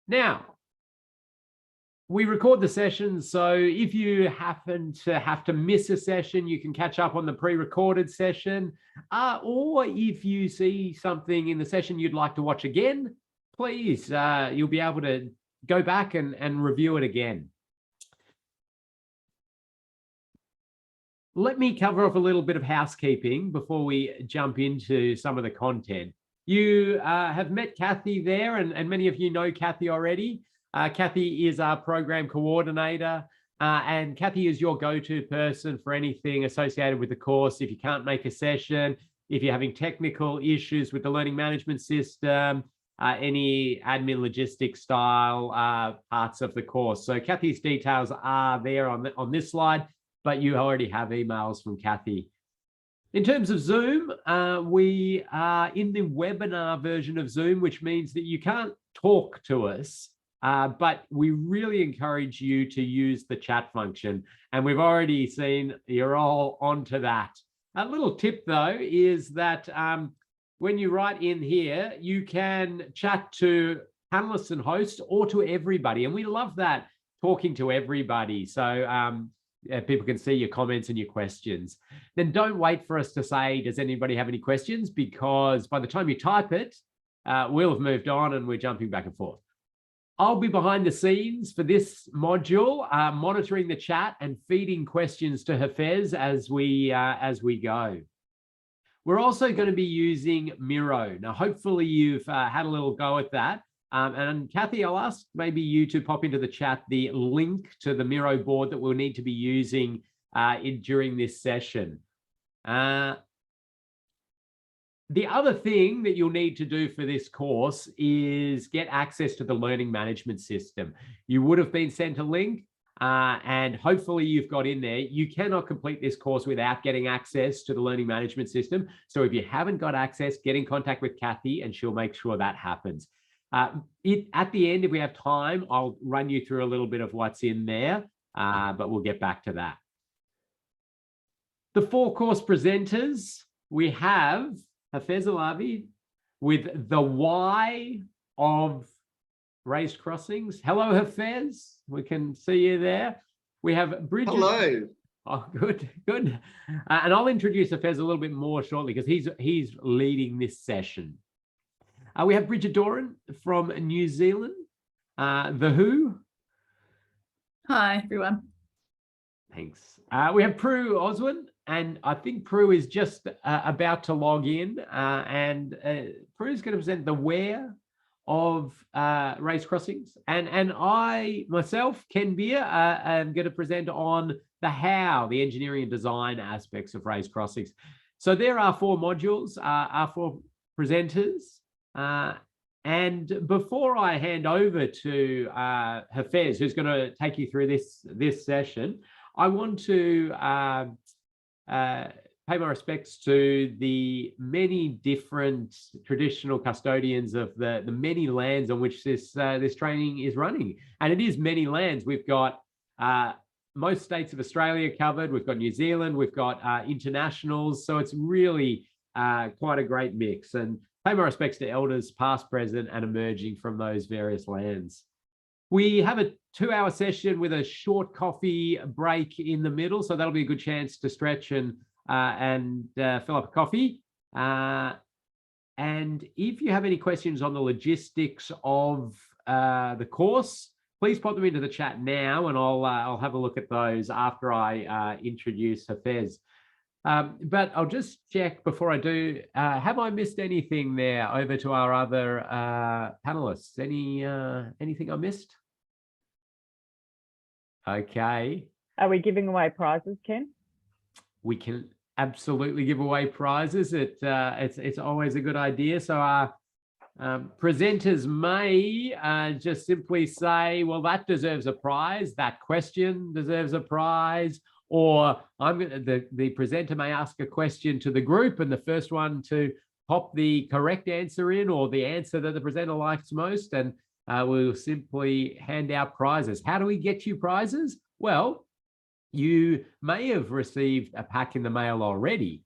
Now, we record the sessions, so if you happen to have to miss a session, you can catch up on the pre-recorded session. Or if you see something in the session you'd like to watch again, please, you'll be able to go back and review it again. Let me cover off a little bit of housekeeping before we jump into some of the content. You have met Kathy there, and many of you know Kathy already. Kathy is our program coordinator, and Kathy is your go-to person for anything associated with the course. If you can't make a session, if you're having technical issues with the learning management system, any admin logistics style parts of the course. So Kathy's details are there on this slide, but you already have emails from Kathy. In terms of Zoom, we are in the webinar version of Zoom, which means that you can't talk to us, but we really encourage you to use the chat function. And we've already seen you're all onto that. A little tip, though, is that when you write in here, you can chat to panelists and hosts or to everybody. And we love that, talking to everybody. So people can see your comments and your questions. Then don't wait for us to say, does anybody have any questions? Because by the time you type it, we'll have moved on and we're jumping back and forth. I'll be behind the scenes for this module, monitoring the chat and feeding questions to Hafez as we go. We're also going to be using Miro. Now, hopefully you've had a little go at that. And Kathy, I'll ask maybe you to pop into the chat the link to the Miro board that we'll need to be using during this session. The other thing that you'll need to do for this course is get access to the learning management system. You would have been sent a link and hopefully you've got in there. You cannot complete this course without getting access to the learning management system. So if you haven't got access, get in contact with Kathy and she'll make sure that happens. At the end, if we have time, I'll run you through a little bit of what's in there, but we'll get back to that. The 4 course presenters, we have Hafez Alavi with the why of raised crossings. Hello, Hafez. We can see you there. We have Bridget. Hello. Oh, good, good. And I'll introduce Hafez a little bit more shortly because he's leading this session. We have Bridget Doran from New Zealand, The Who. Hi, everyone. Thanks. We have Prue Oswin, and I think Prue is just about to log in, and Prue is going to present the where of raised crossings, and I myself, Ken Beer, am going to present on the how, the engineering and design aspects of raised crossings. So there are 4 modules, our 4 presenters. And before I hand over to Hafez, who's going to take you through this session, I want to pay my respects to the many different traditional custodians of the many lands on which this training is running. And it is many lands. We've got most states of Australia covered. We've got New Zealand. We've got internationals. So it's really quite a great mix. And pay my respects to elders past, present, and emerging from those various lands. We have a 2-hour session with a short coffee break in the middle, so that'll be a good chance to stretch and fill up a coffee. And if you have any questions on the logistics of the course, please pop them into the chat now, and I'll have a look at those after I introduce Hafez. But I'll just check before I do. Have I missed anything there over to our other panelists? Anything I missed? Okay. Are we giving away prizes, Ken? We can absolutely give away prizes. It's always a good idea. So our presenters may just simply say, well, that deserves a prize. That question deserves a prize. Or the presenter may ask a question to the group, and the first one to pop the correct answer in, or the answer that the presenter likes most, and we'll simply hand out prizes. How do we get you prizes? Well, you may have received a pack in the mail already,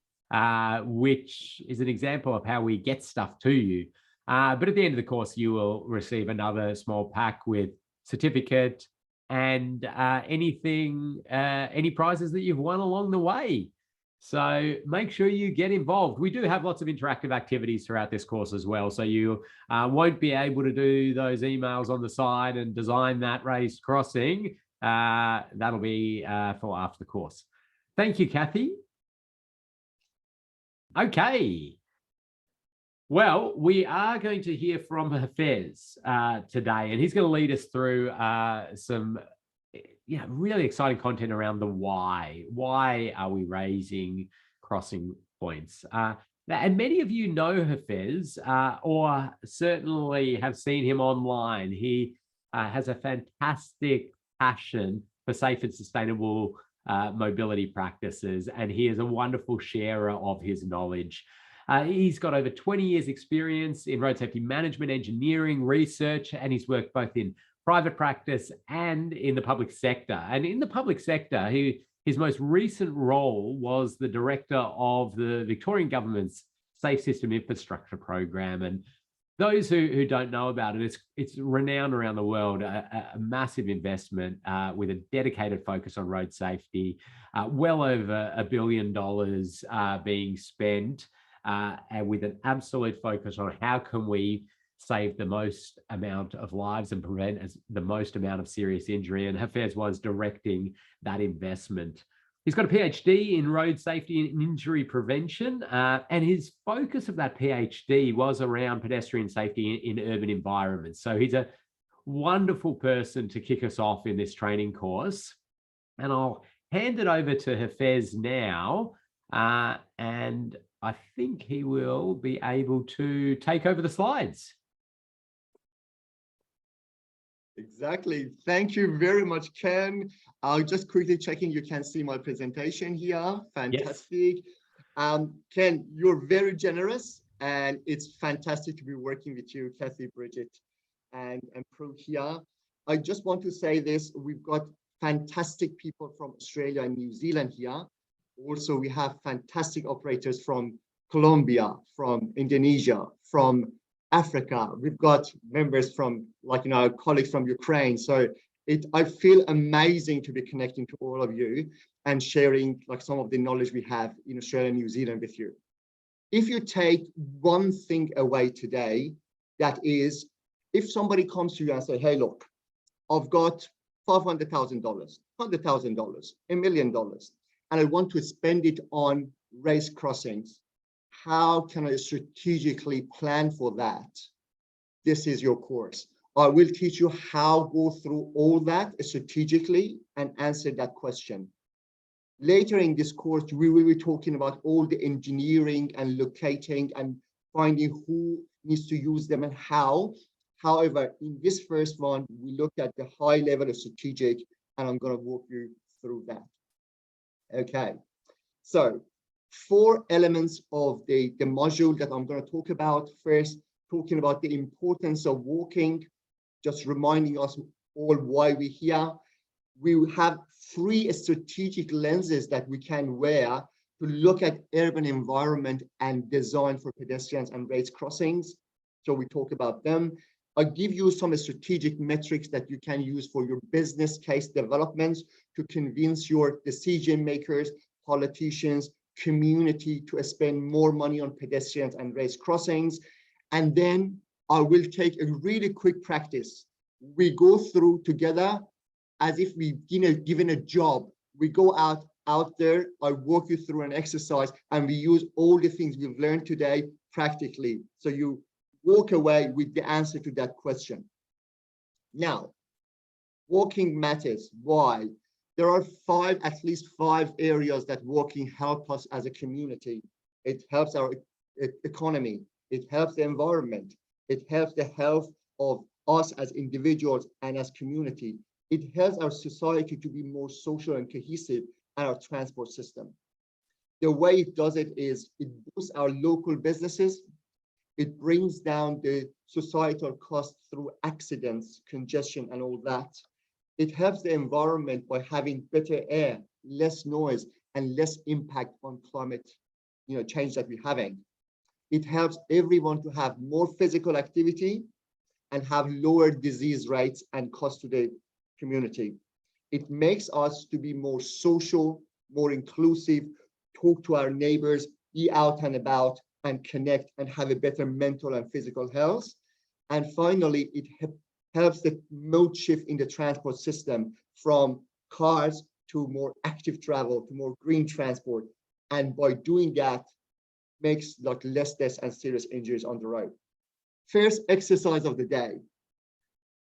which is an example of how we get stuff to you. But at the end of the course, you will receive another small pack with certificate and any prizes that you've won along the way. So make sure you get involved. We do have lots of interactive activities throughout this course as well. So you won't be able to do those emails on the side and design that raised crossing. That'll be for after the course. Thank you, Kathy. Okay. Well, we are going to hear from Hafez today, and he's going to lead us through some really exciting content around the why. Why are we raising crossing points? And many of you know Hafez or certainly have seen him online. He has a fantastic passion for safe and sustainable mobility practices, and he is a wonderful sharer of his knowledge. He's got over 20 years experience in road safety management, engineering, research, and he's worked both in private practice and in the public sector. And in the public sector, his most recent role was the director of the Victorian government's Safe System Infrastructure Program. And those who don't know about it, it's renowned around the world, a massive investment with a dedicated focus on road safety, well over $1 billion being spent, and with an absolute focus on how can we save the most amount of lives and prevent the most amount of serious injury. And Hafez was directing that investment. He's got a PhD in road safety and injury prevention, and his focus of that PhD was around pedestrian safety in urban environments. So he's a wonderful person to kick us off in this training course. And I'll hand it over to Hafez now, and I think he will be able to take over the slides. Exactly. Thank you very much, Ken. I'll just quickly checking you can see my presentation here. Fantastic. Yes. Ken, you're very generous, and it's fantastic to be working with you, Kathy, Bridget, and Pro here. I just want to say this, we've got fantastic people from Australia and New Zealand here. Also, we have fantastic operators from Colombia, from Indonesia, from Africa. We've got members from, our colleagues from Ukraine. So I feel amazing to be connecting to all of you and sharing some of the knowledge we have in Australia and New Zealand with you. If you take one thing away today, that is, if somebody comes to you and say, hey, look, I've got $500,000, $100,000, $1 million, and I want to spend it on race crossings, how can I strategically plan for that? This is your course. I will teach you how to go through all that strategically and answer that question. Later in this course, we will be talking about all the engineering and locating and finding who needs to use them and how. However, in this first one, we look at the high level of strategic, and I'm going to walk you through that. Okay, so 4 elements of the module that I'm going to talk about. First, talking about the importance of walking, just reminding us all why we're here. We have 3 strategic lenses that we can wear to look at urban environment and design for pedestrians and race crossings. So we talk about them. I'll give you some strategic metrics that you can use for your business case developments to convince your decision makers, politicians, community to spend more money on pedestrians and race crossings. And then I will take a really quick practice. We go through together as if we've given a job. We go out there, I walk you through an exercise, and we use all the things we've learned today practically. So you walk away with the answer to that question. Now, walking matters. Why? There are at least five areas that walking help us as a community. It helps our economy. It helps the environment. It helps the health of us as individuals and as community. It helps our society to be more social and cohesive, and our transport system. The way it does it is it boosts our local businesses. It brings down the societal cost through accidents, congestion, and all that. It helps the environment by having better air, less noise, and less impact on climate change that we're having. it helps everyone to have more physical activity and have lower disease rates and cost to the community. It makes us to be more social, more inclusive, talk to our neighbors, be out and about and connect and have a better mental and physical health. And finally, it helps the mode shift in the transport system from cars to more active travel, to more green transport. And by doing that, makes like less deaths and serious injuries on the road. First exercise of the day.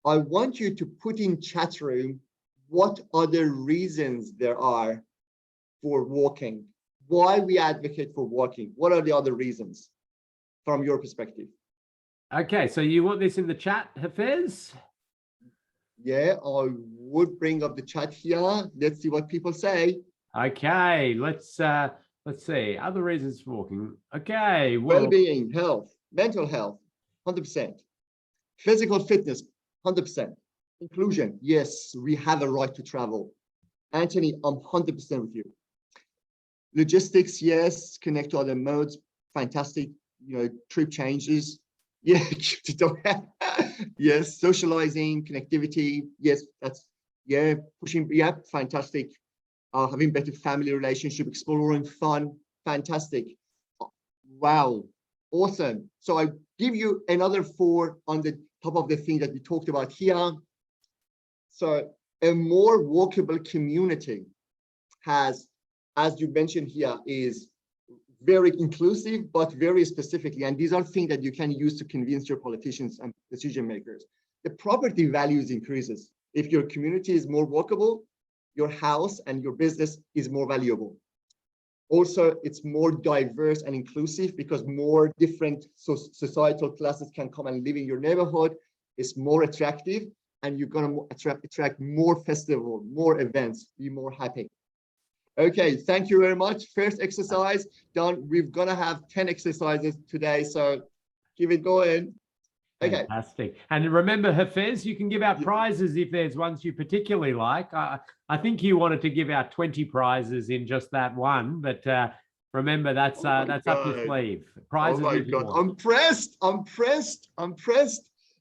I want you to put in chat room what other reasons there are for walking, why we advocate for walking. What are the other reasons from your perspective? Okay, so you want this in the chat, Hafez? Yeah, I would bring up the chat here. Let's see what people say. Okay, let's see. Other reasons for walking. Okay, well, Well-being, health, mental health, 100%. Physical fitness, 100%. Inclusion, yes, we have a right to travel. Anthony, I'm 100% with you. Logistics, yes, connect to other modes, fantastic. You know, trip changes. Yeah, yes, socializing, connectivity, yes, that's, yeah, pushing, yeah, fantastic. Having better family relationship, exploring fun, fantastic. Wow, awesome. So I give you another 4 on the top of the thing that we talked about here. So a more walkable community has, as you mentioned here, is very inclusive, but very specifically, and these are things that you can use to convince your politicians and decision makers. The property values increases. If your community is more walkable, your house and your business is more valuable. Also, it's more diverse and inclusive because more different societal classes can come and live in your neighborhood. It's more attractive, and you're going to attract more festivals, more events, be more happy. Okay, thank you very much. First exercise done. We're going to have 10 exercises today, so keep it going. Okay. Fantastic. And remember, Hafez, you can give out prizes if there's ones you particularly like. I think you wanted to give out 20 prizes in just that one, but remember, that's up your sleeve. Prizes. Oh my God, I'm pressed.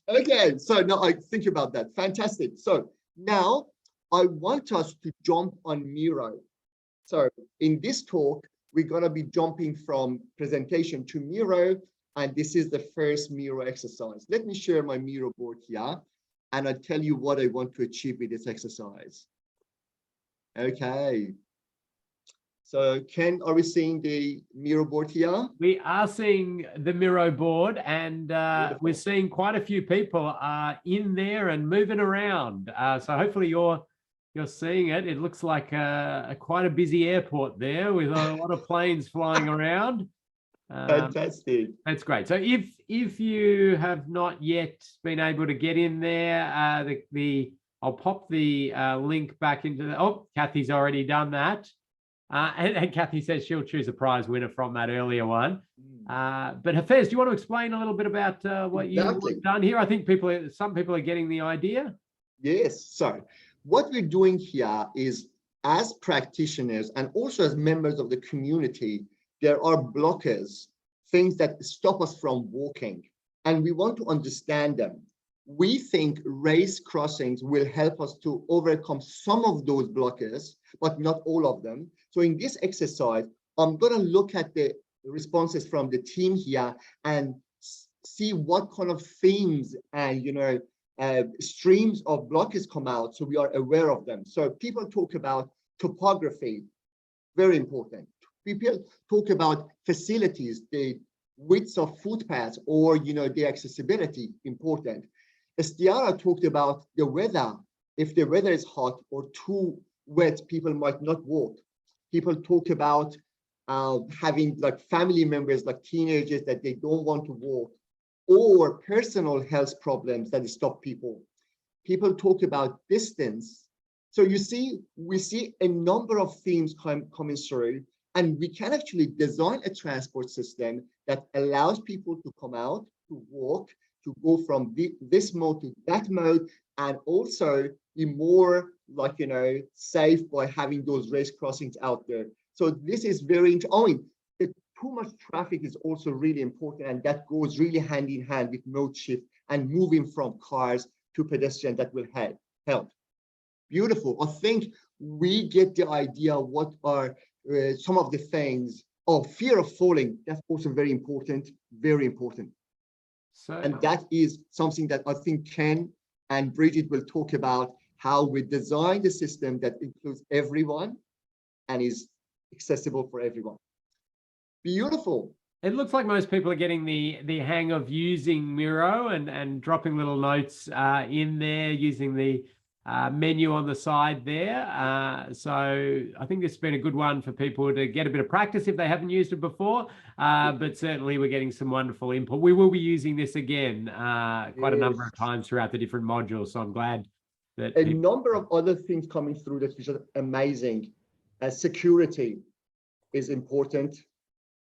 Okay, so now I think about that. Fantastic. So now I want us to jump on Miro. So in this talk, we're going to be jumping from presentation to Miro, and this is the first Miro exercise. Let me share my Miro board here, and I'll tell you what I want to achieve with this exercise. Okay. So Ken, are we seeing the Miro board here? We are seeing the Miro board, and we're seeing quite a few people in there and moving around. So hopefully you're seeing it. It looks like quite a busy airport there with a lot of planes flying around. Fantastic. That's great. So if you have not yet been able to get in there, I'll pop the link back into the. Oh, Kathy's already done that. And Kathy says she'll choose a prize winner from that earlier one. But Hafez, do you want to explain a little bit about what you've done here? I think some people are getting the idea. Yes. So what we're doing here is, as practitioners and also as members of the community, there are blockers, things that stop us from walking, and we want to understand them. We think race crossings will help us to overcome some of those blockers, but not all of them. So in this exercise, I'm going to look at the responses from the team here and see what kind of themes and streams of blockers come out, so we are aware of them. So people talk about topography, very important. People talk about facilities, the widths of footpaths, or the accessibility, important. Estiara talked about the weather. If the weather is hot or too wet, people might not walk. People talk about having like family members, like teenagers, that they don't want to walk, or personal health problems that stop people. People talk about distance. So you see, we see a number of themes coming through, and we can actually design a transport system that allows people to come out, to walk, to go from this mode to that mode, and also be more like, safe by having those race crossings out there. So this is very interesting. The too much traffic is also really important, and that goes really hand in hand with mode shift and moving from cars to pedestrian. That will help. Beautiful. I think we get the idea what are some of the things. Oh, fear of falling. That's also very important. Very important. So, And that is something that I think Ken and Bridget will talk about, how we design the system that includes everyone and is accessible for everyone. Beautiful. it looks like most people are getting the hang of using Miro and dropping little notes in there, using the menu on the side there. So I think this has been a good one for people to get a bit of practice if they haven't used it before. But certainly we're getting some wonderful input. We will be using this again quite a number of times throughout the different modules. So I'm glad that a number of other things coming through that which are amazing. Security is important.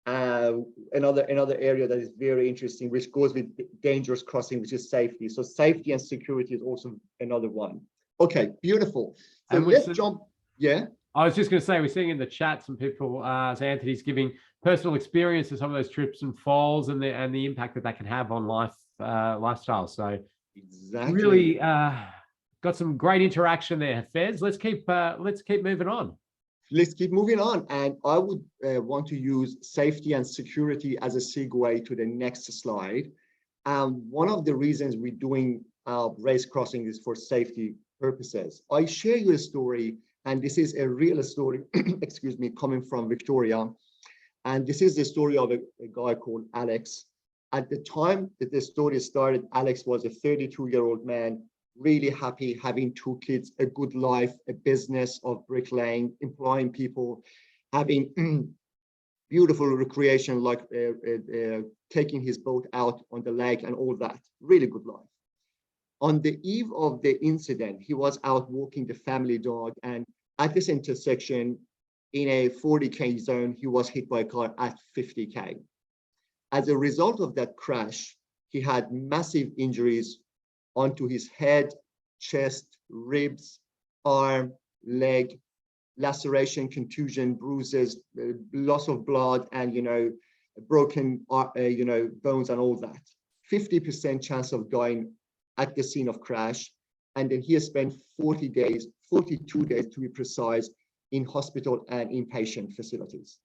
Another area that is very interesting, which goes with dangerous crossing, which is safety. So safety and security is also another one. Okay, beautiful. So let's jump. Yeah. I was just going to say, we're seeing in the chat some people, so Anthony's giving personal experience of some of those trips and falls and the impact that can have on lifestyle. So exactly, really got some great interaction there, Fez. Let's keep moving on. Let's keep moving on. And I would want to use safety and security as a segue to the next slide. One of the reasons we're doing race crossing is for safety purposes. I share you a story, and this is a real story, excuse me, coming from Victoria. And this is the story of a guy called Alex. At the time that the story started, Alex was a 32-year-old man, really happy, having 2 kids, a good life, a business of bricklaying, employing people, having beautiful recreation like taking his boat out on the lake and all that. Really good life. On the eve of the incident, he was out walking the family dog, and at this intersection in a 40K zone, he was hit by a car at 50K. As a result of that crash, he had massive injuries onto his head, chest, ribs, arm, leg, laceration, contusion, bruises, loss of blood, and broken bones and all that. 50% chance of dying at the scene of crash. And then he has spent 42 days to be precise, in hospital and inpatient facilities.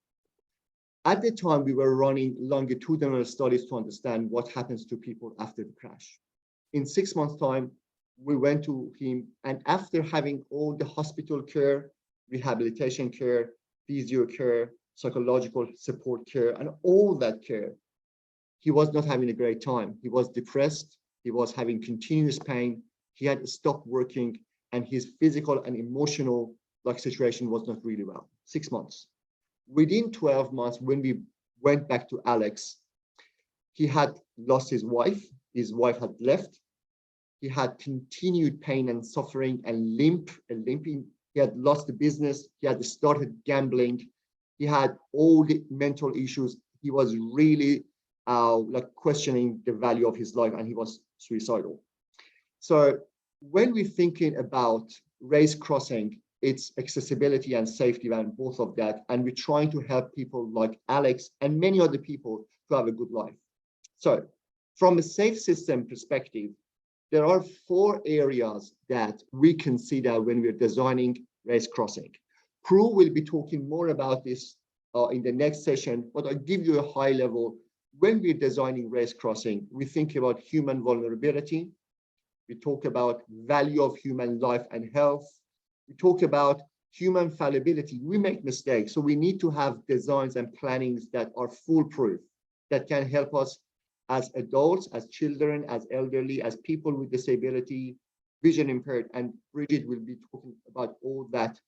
At the time, we were running longitudinal studies to understand what happens to people after the crash. In 6 months' time, we went to him, and after having all the hospital care, rehabilitation care, physio care, psychological support care, and all that care, he was not having a great time. He was depressed, he was having continuous pain, he had stopped working, and his physical and emotional situation was not really well. 6 months. Within 12 months, when we went back to Alex, he had lost his wife had left. He had continued pain and suffering and limping. He had lost the business. He had started gambling. He had all the mental issues. He was really questioning the value of his life, and he was suicidal. So when we're thinking about race crossing, it's accessibility and safety and both of that. And we're trying to help people like Alex and many other people to have a good life. So from a safe system perspective, there are 4 areas that we consider when we're designing race crossing. Prue will be talking more about this in the next session, but I'll give you a high level. When we're designing race crossing, we think about human vulnerability. We talk about value of human life and health. We talk about human fallibility. We make mistakes, so we need to have designs and plannings that are foolproof, that can help us as adults, as children, as elderly, as people with disability, vision impaired, and Bridget will be talking about all that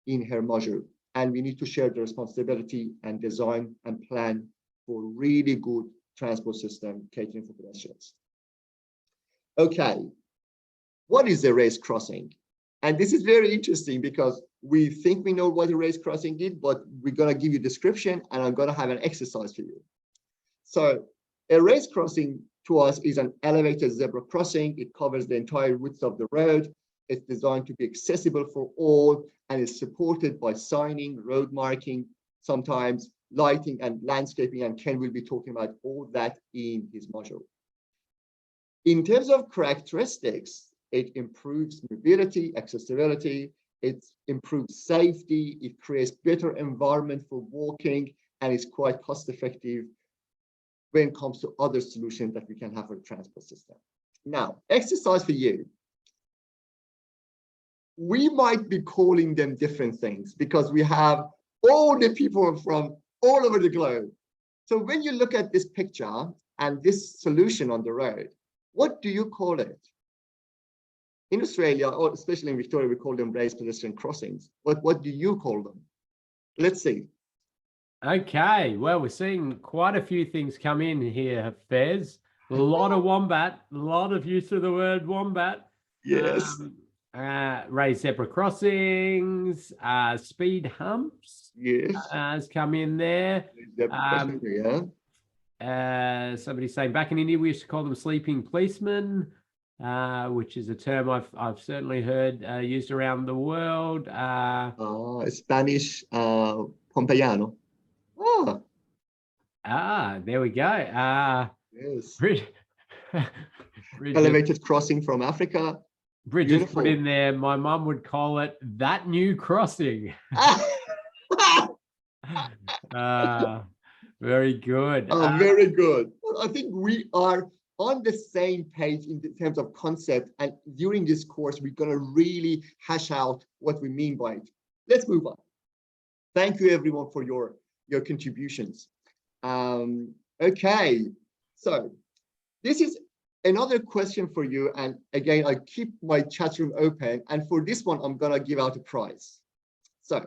in her module. And we need to share the responsibility and design and plan for really good transport system catering for pedestrians. Okay, what is a race crossing? And this is very interesting because we think we know what a race crossing is, but we're going to give you a description, and I'm going to have an exercise for you. So a race crossing to us is an elevated zebra crossing. It covers the entire width of the road. It's designed to be accessible for all, and is supported by signing, road marking, sometimes lighting and landscaping, and Ken will be talking about all that in his module. In terms of characteristics, it improves mobility, accessibility, it improves safety, it creates better environment for walking, and it's quite cost effective when it comes to other solutions that we can have for the transport system. Now, exercise for you. We might be calling them different things because we have all the people from all over the globe. So when you look at this picture and this solution on the road, what do you call it? In Australia, or especially in Victoria, we call them raised pedestrian crossings. What do you call them? Let's see. Okay, well, we're seeing quite a few things come in here, Fez. A lot of wombat, a lot of use of the word wombat. Yes. Raised zebra crossings, speed humps Yes. has come in there. Yeah. Somebody saying back in India we used to call them sleeping policemen, which is a term I've certainly heard used around the world. Spanish Pompeiano. There we go. Yes. Bridget, Elevated crossing from Africa. Bridget's put in there, my mum would call it that new crossing. Very good. Very good. Well, I think we are on the same page in terms of concept, and during this course, we're going to really hash out what we mean by it. Let's move on. Thank you, everyone, for your contributions. Okay, so this is another question for you, and again, I keep my chat room open, and for this one, I'm going to give out a prize. So,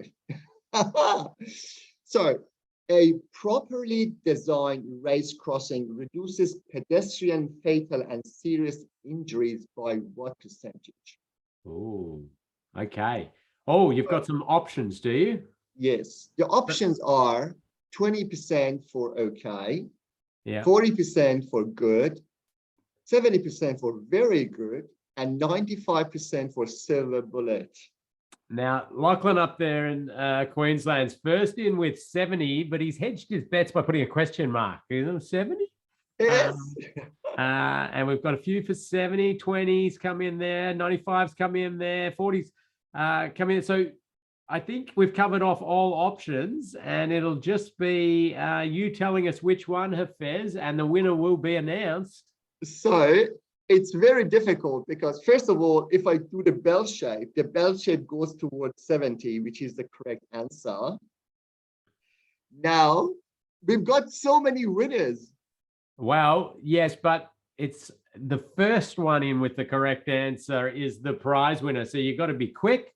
a properly designed race crossing reduces pedestrian fatal and serious injuries by what percentage? Oh, okay. Oh, you've got some options, do you? Yes, the options are 20% for okay, yeah, 40% for good, 70% for very good, and 95% for silver bullet. Now, Lachlan up there in Queensland's first in with 70, but he's hedged his bets by putting a question mark. Is it 70? Yes. And we've got a few for 70, 20s come in there, 95s come in there, 40s come in. So I think we've covered off all options, and it'll just be you telling us which one, Hafez, and the winner will be announced. So it's very difficult because, first of all, if I do the bell shape goes towards 70, which is the correct answer. Now, we've got so many winners. Well, yes, but it's the first one in with the correct answer is the prize winner. So you've got to be quick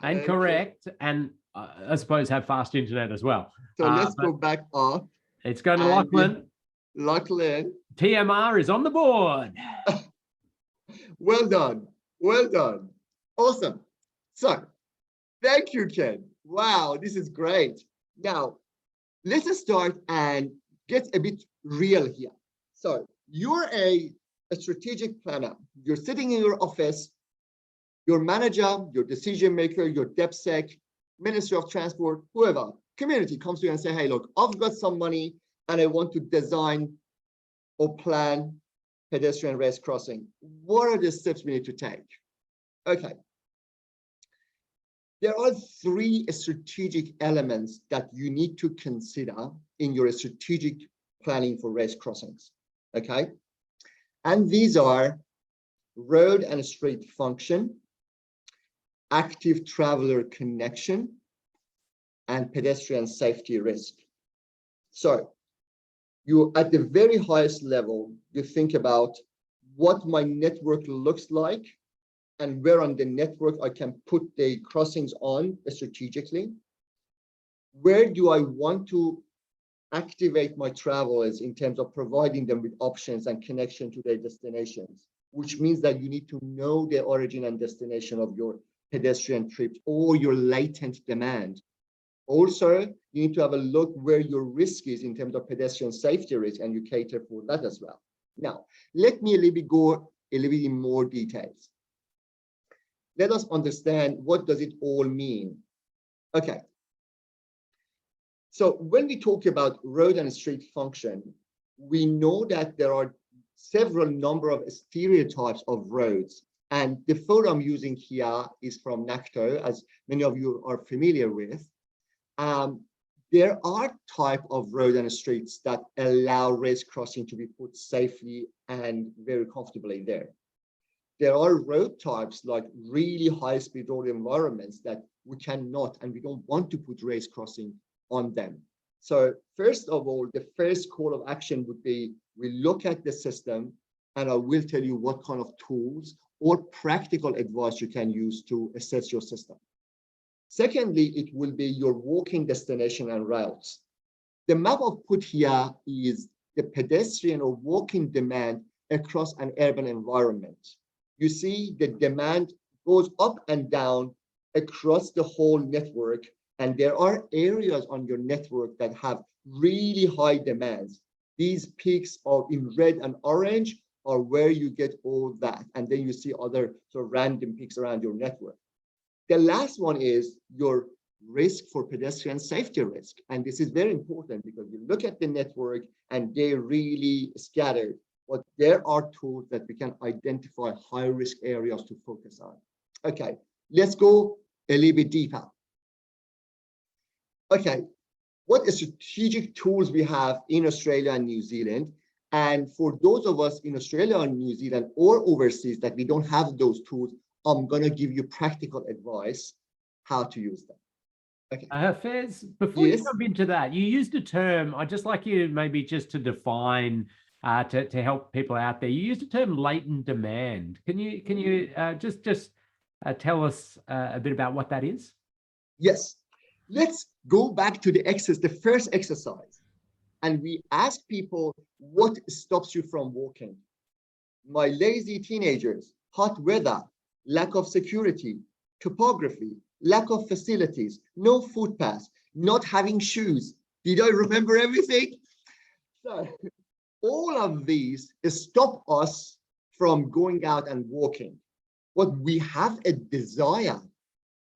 and correct, and I suppose have fast internet as well. So let's go back up. It's going to Lachlan. Lachlan. TMR is on the board. Well done. Well done. Awesome. So thank you, Ken. Wow, this is great. Now, let's start and get a bit real here. So you're a strategic planner. You're sitting in your office. Your manager, your decision maker, your DepSec, Ministry of Transport, whoever, community comes to you and say, hey, look, I've got some money and I want to design or plan pedestrian race crossing. What are the steps we need to take? Okay. There are 3 strategic elements that you need to consider in your strategic planning for race crossings. Okay. And these are road and street function, active traveler connection, and pedestrian safety risk. So you, at the very highest level, you think about what my network looks like and where on the network I can put the crossings on strategically. Where do I want to activate my travelers in terms of providing them with options and connection to their destinations, which means that you need to know the origin and destination of your pedestrian trips or your latent demand. Also, you need to have a look where your risk is in terms of pedestrian safety risk, and you cater for that as well. Now, let me go a little bit in more details. Let us understand what does it all mean. Okay. So when we talk about road and street function, we know that there are several number of stereotypes of roads. And the photo I'm using here is from NACTO, as many of you are familiar with. There are type of road and streets that allow race crossing to be put safely and very comfortably there. There are road types like really high-speed road environments that we cannot and we don't want to put race crossing on them. So first of all, the first call of action would be, we look at the system and I will tell you what kind of tools or practical advice you can use to assess your system. Secondly, it will be your walking destination and routes. The map I've put here is the pedestrian or walking demand across an urban environment. You see the demand goes up and down across the whole network, and there are areas on your network that have really high demands. These peaks are in red and orange are where you get all that, and then you see other sort of random peaks around your network. The last one is your risk for pedestrian safety risk. And this is very important because you look at the network and they're really scattered, but there are tools that we can identify high risk areas to focus on. Okay, let's go a little bit deeper. Okay, what strategic tools we have in Australia and New Zealand? And for those of us in Australia and New Zealand or overseas that we don't have those tools, I'm going to give you practical advice how to use them. Okay. Faiz, before you jump into that, you used a term, I'd just like you maybe just to define, to help people out there. You used a term latent demand. Can you just tell us a bit about what that is? Yes. Let's go back to the first exercise. And we ask people, what stops you from walking? My lazy teenagers, hot weather, lack of security, topography, lack of facilities, no footpaths, not having shoes. Did I remember everything? So all of these stop us from going out and walking. But we have a desire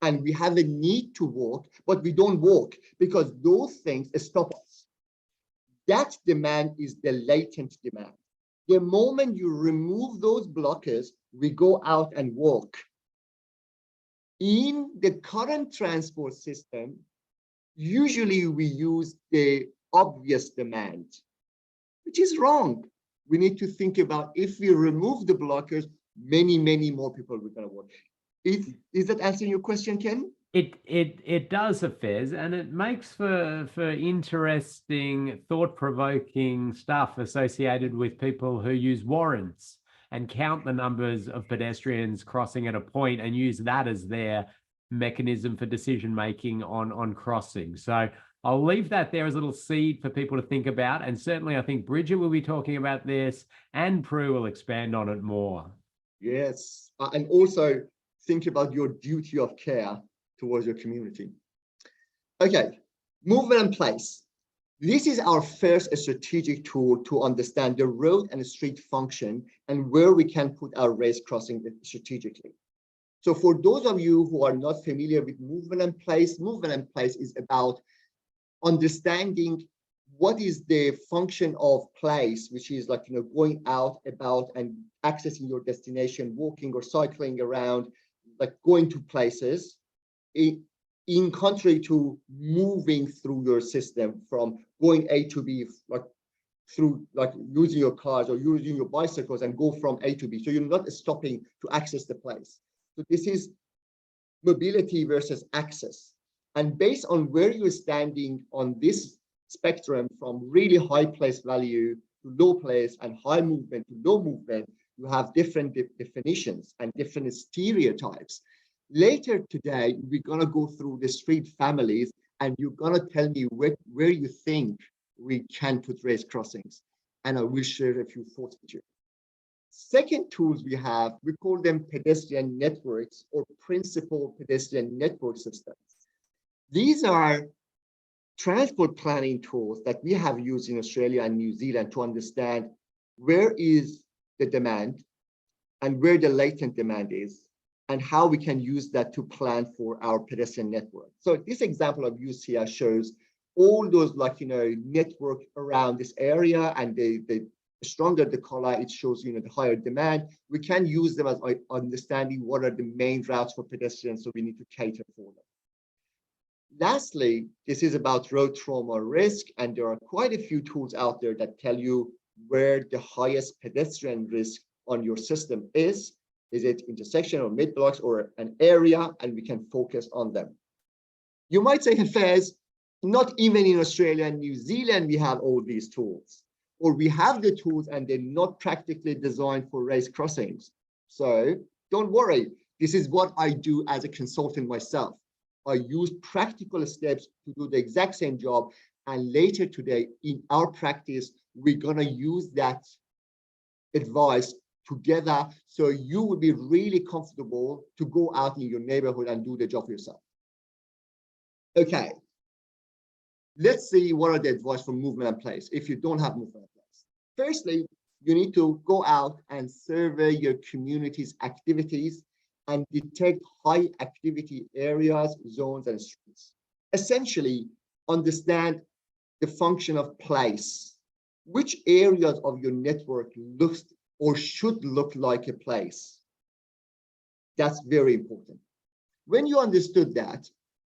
and we have a need to walk, but we don't walk because those things stop us. That demand is the latent demand. The moment you remove those blockers, we go out and walk. In the current transport system, usually we use the obvious demand, which is wrong. We need to think about if we remove the blockers, many more people are going to walk. Is that answering your question, Ken? It does, Faiz, and it makes for interesting, thought-provoking stuff associated with people who use warrants and count the numbers of pedestrians crossing at a point and use that as their mechanism for decision-making on crossing. So I'll leave that there as a little seed for people to think about. And certainly I think Bridget will be talking about this and Prue will expand on it more. Yes, and also think about your duty of care towards your community. Okay, movement and place. This is our first strategic tool to understand the road and street function and where we can put our race crossing strategically. So for those of you who are not familiar with movement and place is about understanding what is the function of place, which is like, going out, about, and accessing your destination, walking or cycling around, like going to places, in contrary to moving through your system from going A to B, like through like using your cars or using your bicycles and go from A to B. So you're not stopping to access the place. So this is mobility versus access. And based on where you're standing on this spectrum from really high place value to low place and high movement to low movement, you have different definitions and different stereotypes. Later today, we're going to go through the street families and you're going to tell me where you think we can put race crossings. And I will share a few thoughts with you. Second tools we have, we call them pedestrian networks or principal pedestrian network systems. These are transport planning tools that we have used in Australia and New Zealand to understand where is the demand and where the latent demand is, and how we can use that to plan for our pedestrian network. So this example I've used here shows all those network around this area, and the stronger the color, it shows the higher demand. We can use them as understanding what are the main routes for pedestrians, so we need to cater for them. Lastly, this is about road trauma risk, and there are quite a few tools out there that tell you where the highest pedestrian risk on your system is. Is it intersection or mid blocks or an area, and we can focus on them. You might say, Hafez, not even in Australia and New Zealand we have all these tools, or we have the tools and they're not practically designed for race crossings. So don't worry, this is what I do as a consultant myself. I use practical steps to do the exact same job, and later today in our practice, we're gonna use that advice together, so you will be really comfortable to go out in your neighborhood and do the job yourself. Okay, let's see what are the advice for movement and place if you don't have movement and place. Firstly, you need to go out and survey your community's activities and detect high activity areas, zones, and streets. Essentially, understand the function of place. Which areas of your network looks or should look like a place? That's very important. When you understood that,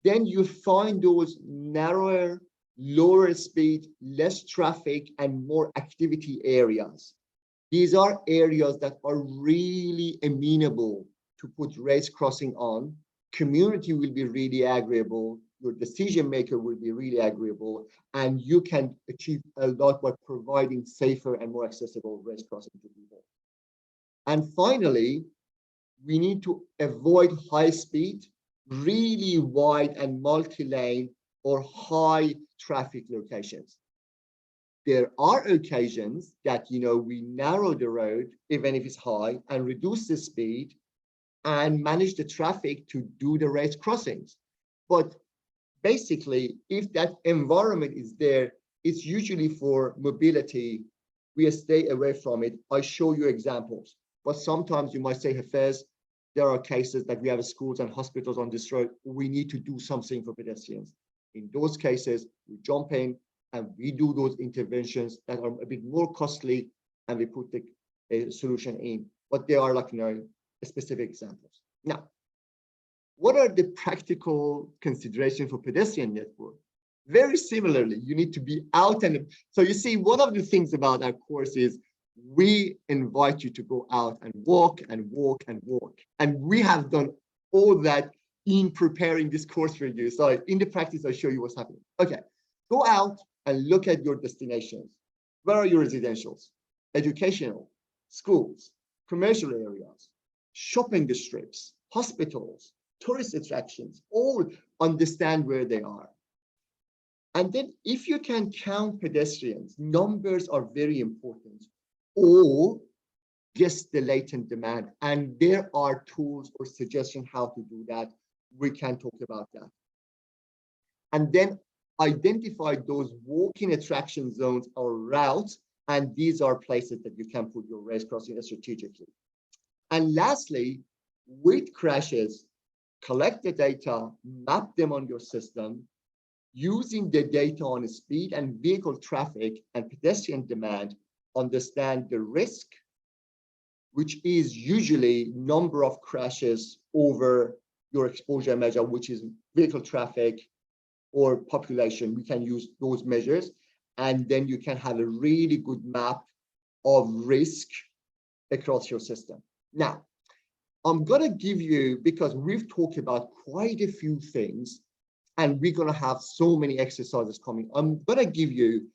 then you find those narrower, lower speed, less traffic, and more activity areas. These are areas that are really amenable to put race crossing on. Community will be really agreeable. Your decision maker will be really agreeable, and you can achieve a lot by providing safer and more accessible race crossing to people. And finally, we need to avoid high speed, really wide and multi-lane or high traffic locations. There are occasions that we narrow the road, even if it's high, and reduce the speed and manage the traffic to do the race crossings. But basically, if that environment is there, it's usually for mobility. We stay away from it. I show you examples. But sometimes you might say, Hafez, there are cases that we have schools and hospitals on this road. We need to do something for pedestrians. In those cases, we jump in and we do those interventions that are a bit more costly, and we put the solution in. But they are specific examples. Now, what are the practical considerations for pedestrian network? Very similarly, you need to be out. And so you see, one of the things about our course is we invite you to go out and walk and walk and walk. And we have done all that in preparing this course for you. So in the practice, I'll show you what's happening. Okay, go out and look at your destinations. Where are your residentials, educational, schools, commercial areas, shopping districts, hospitals, tourist attractions? All understand where they are. And then if you can count pedestrians, numbers are very important, or guess the latent demand. And there are tools or suggestions how to do that. We can talk about that. And then identify those walking attraction zones or routes. And these are places that you can put your race crossing strategically. And lastly, with crashes, collect the data, map them on your system, using the data on speed and vehicle traffic and pedestrian demand, understand the risk, which is usually number of crashes over your exposure measure, which is vehicle traffic or population. We can use those measures, and then you can have a really good map of risk across your system. Now, I'm gonna give you, because we've talked about quite a few things, and we're gonna have so many exercises coming, I'm gonna give you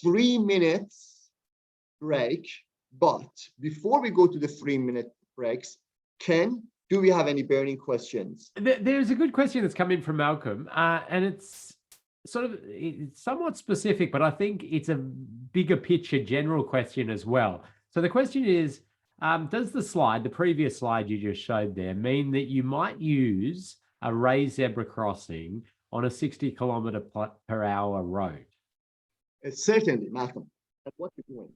3 minutes break. But before we go to the 3-minute breaks, Ken, do we have any burning questions? There's a good question that's come in from Malcolm, and it's somewhat specific, but I think it's a bigger picture general question as well. So the question is, does the previous slide you just showed there, mean that you might use a raised zebra crossing on a 60km/h road? Certainly, Malcolm. That's what we're doing.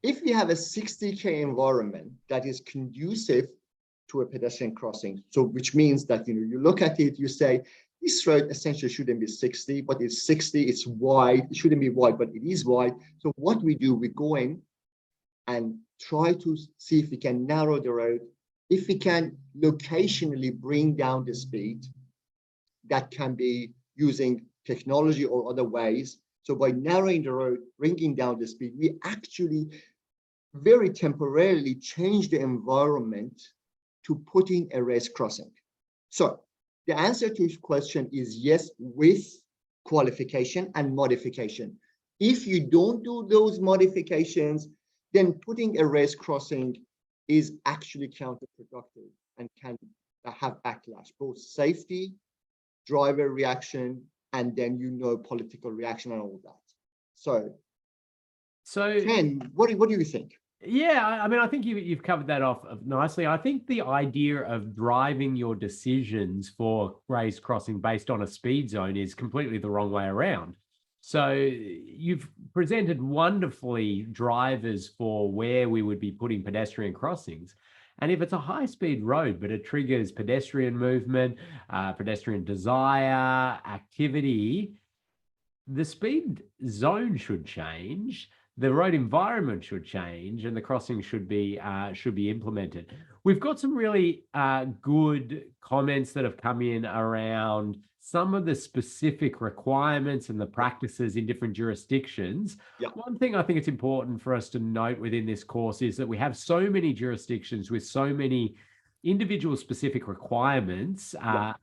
If we have a 60K environment that is conducive to a pedestrian crossing, so which means that you look at it, you say, this road essentially shouldn't be 60, but it's 60, it's wide. It shouldn't be wide, but it is wide. So what we do, we go in and try to see if we can narrow the road. If we can locationally bring down the speed, that can be using technology or other ways. So by narrowing the road, bringing down the speed, we actually very temporarily change the environment to putting a race crossing. So the answer to your question is yes, with qualification and modification. If you don't do those modifications, then putting a race crossing is actually counterproductive and can have backlash, both safety, driver reaction, and then political reaction and all that. So Ken, what do you think? Yeah, I mean, I think you've covered that off nicely. I think the idea of driving your decisions for race crossing based on a speed zone is completely the wrong way around. So you've presented wonderfully drivers for where we would be putting pedestrian crossings. And if it's a high-speed road, but it triggers pedestrian movement, pedestrian desire, activity, the speed zone should change, the road environment should change, and the crossing should be implemented. We've got some really good comments that have come in around some of the specific requirements and the practices in different jurisdictions. Yeah. One thing I think it's important for us to note within this course is that we have so many jurisdictions with so many individual specific requirements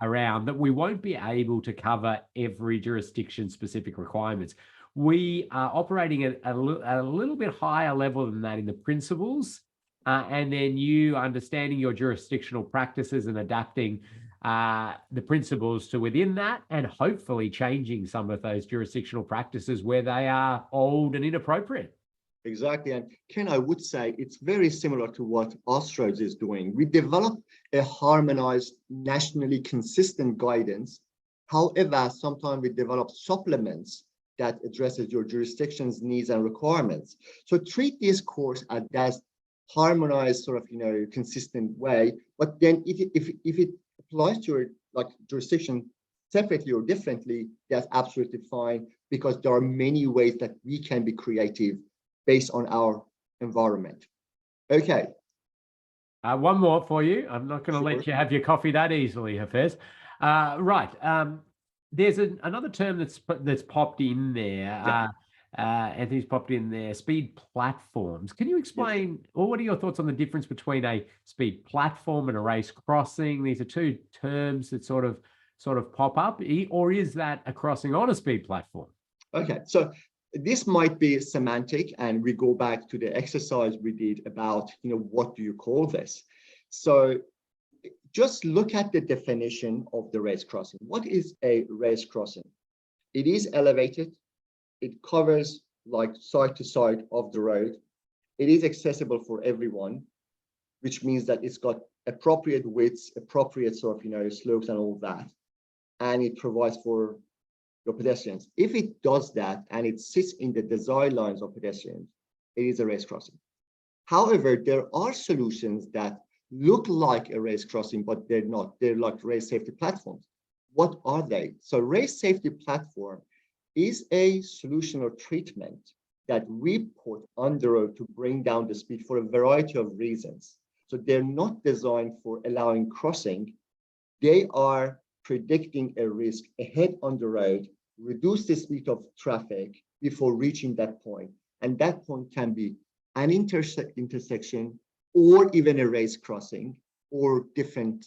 around that we won't be able to cover every jurisdiction specific requirements. We are operating at a little bit higher level than that in the principles, and then you understanding your jurisdictional practices and adapting the principles to within that, and hopefully changing some of those jurisdictional practices where they are old and inappropriate. Exactly. And Ken, I would say it's very similar to what Austroads is doing. We developed a harmonized, nationally consistent guidance. However, sometimes we develop supplements that addresses your jurisdiction's needs and requirements. So treat this course as harmonized, sort of, consistent way. But then if it applies to your jurisdiction separately or differently, that's absolutely fine, because there are many ways that we can be creative based on our environment. Okay. One more for you. I'm not going to let you have your coffee that easily, Hafez. Right. There's another term that's popped in there. Anthony's popped in there, speed platforms. Can you explain, or what are your thoughts on the difference between a speed platform and a race crossing? These are two terms that sort of pop up, or is that a crossing on a speed platform? Okay, so this might be semantic, and we go back to the exercise we did about, what do you call this? So just look at the definition of the race crossing. What is a race crossing? It is elevated. It covers side to side of the road. It is accessible for everyone, which means that it's got appropriate widths, appropriate sort of, slopes and all that. And it provides for your pedestrians. If it does that and it sits in the design lines of pedestrians, it is a race crossing. However, there are solutions that look like a race crossing, but they're not. They're like race safety platforms. What are they? So race safety platform is a solution or treatment that we put on the road to bring down the speed for a variety of reasons. So they're not designed for allowing crossing. They are predicting a risk ahead on the road, reduce the speed of traffic before reaching that point. And that point can be an intersection, or even a race crossing, or different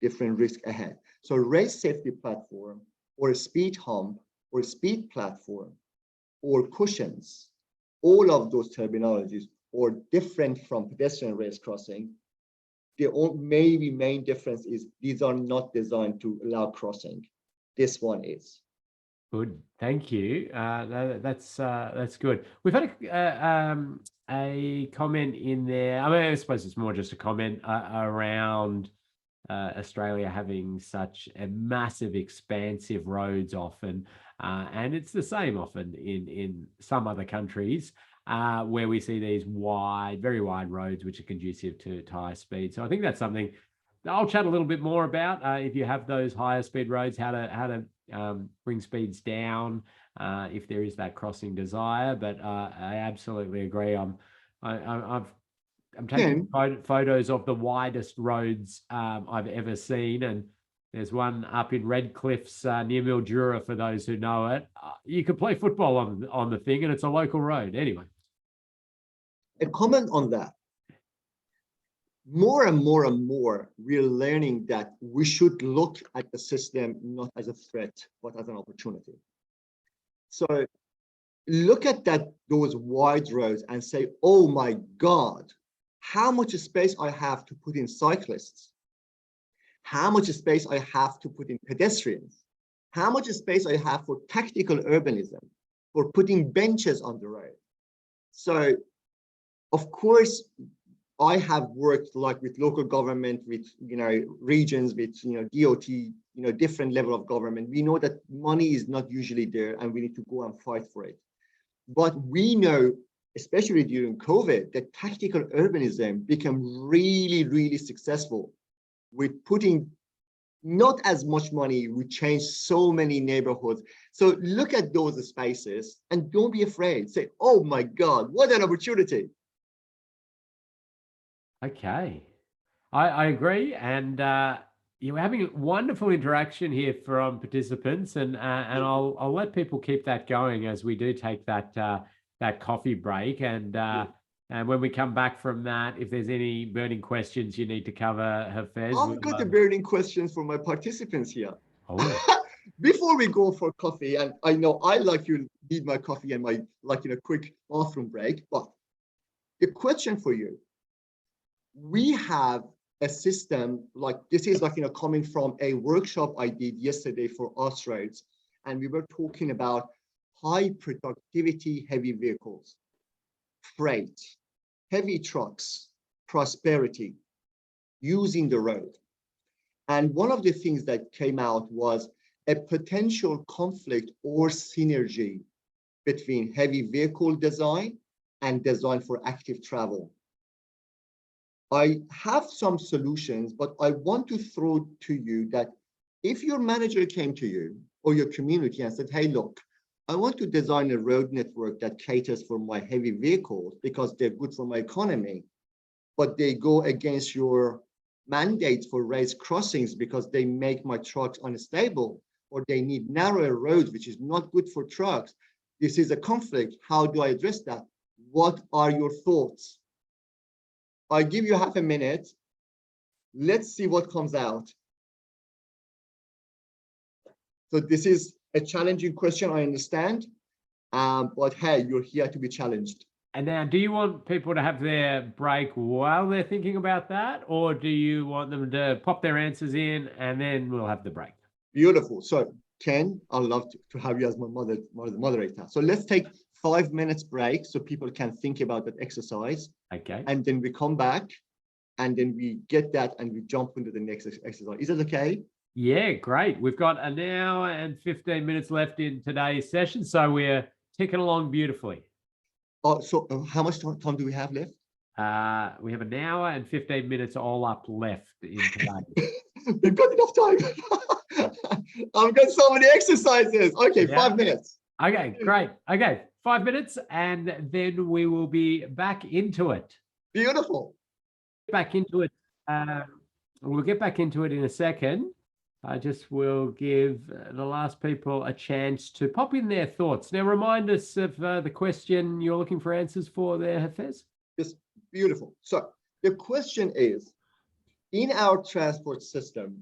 risk ahead. So race safety platform, or a speed hump, or speed platform, or cushions, all of those terminologies, or different from pedestrian race crossing, the maybe main difference is these are not designed to allow crossing. This one is. Good, thank you. That's good. We've had a comment in there. I mean, I suppose it's more just a comment around Australia having such a massive, expansive roads often, and it's the same often in some other countries where we see these very wide roads which are conducive to high speed. So I think that's something I'll chat a little bit more about if you have those higher speed roads, how to bring speeds down if there is that crossing desire. But I absolutely agree. I'm taking photos of the widest roads I've ever seen, and there's one up in Redcliffs near Mildura, for those who know it. You could play football on the thing, and it's a local road. Anyway. A comment on that. More and more and more, we're learning that we should look at the system not as a threat, but as an opportunity. So look at those wide roads and say, oh my God, how much space I have to put in cyclists, how much space I have to put in pedestrians, how much space I have for tactical urbanism, for putting benches on the road. So, of course, I have worked like with local government, with regions, with DOT, different level of government. We know that money is not usually there, and we need to go and fight for it. But we know, especially during COVID, that tactical urbanism became really, really successful with putting not as much money. We changed so many neighborhoods. So look at those spaces and don't be afraid. Say, oh my God, what an opportunity. Okay, I agree, and you're having wonderful interaction here from participants, and I'll let people keep that going as we do take that coffee break, and when we come back from that, if there's any burning questions you need to cover, Hafez. I've got the burning questions for my participants here. Oh. Before we go for coffee, and I know I like you need my coffee and my quick bathroom break, but the question for you. We have a system like this is coming from a workshop I did yesterday for Austroads, and we were talking about high productivity heavy vehicles, freight, heavy trucks, prosperity, using the road. And one of the things that came out was a potential conflict or synergy between heavy vehicle design and design for active travel. I have some solutions, but I want to throw to you that if your manager came to you or your community and said, hey, look, I want to design a road network that caters for my heavy vehicles because they're good for my economy, but they go against your mandates for raised crossings because they make my trucks unstable, or they need narrower roads, which is not good for trucks. This is a conflict. How do I address that? What are your thoughts? I'll give you half a minute. Let's see what comes out. So this is a challenging question, I understand. But hey, you're here to be challenged. And now, do you want people to have their break while they're thinking about that? Or do you want them to pop their answers in and then we'll have the break? Beautiful. So Ken, I'd love to have you as my moderator. So let's take 5 minutes break so people can think about that exercise. Okay. And then we come back and then we get that and we jump into the next exercise. Is that okay? Yeah, great. We've got an hour and 15 minutes left in today's session, so we're ticking along beautifully. So how much time do we have left? We have an hour and 15 minutes all up left in today. We've got enough time. I've got so many exercises. Okay, yeah. 5 minutes. Okay, great. Okay, 5 minutes, and then we will be back into it. Beautiful. Back into it. We'll get back into it in a second. I just will give the last people a chance to pop in their thoughts. Now, remind us of the question you're looking for answers for there, Hafez. Yes, beautiful. So the question is, in our transport system,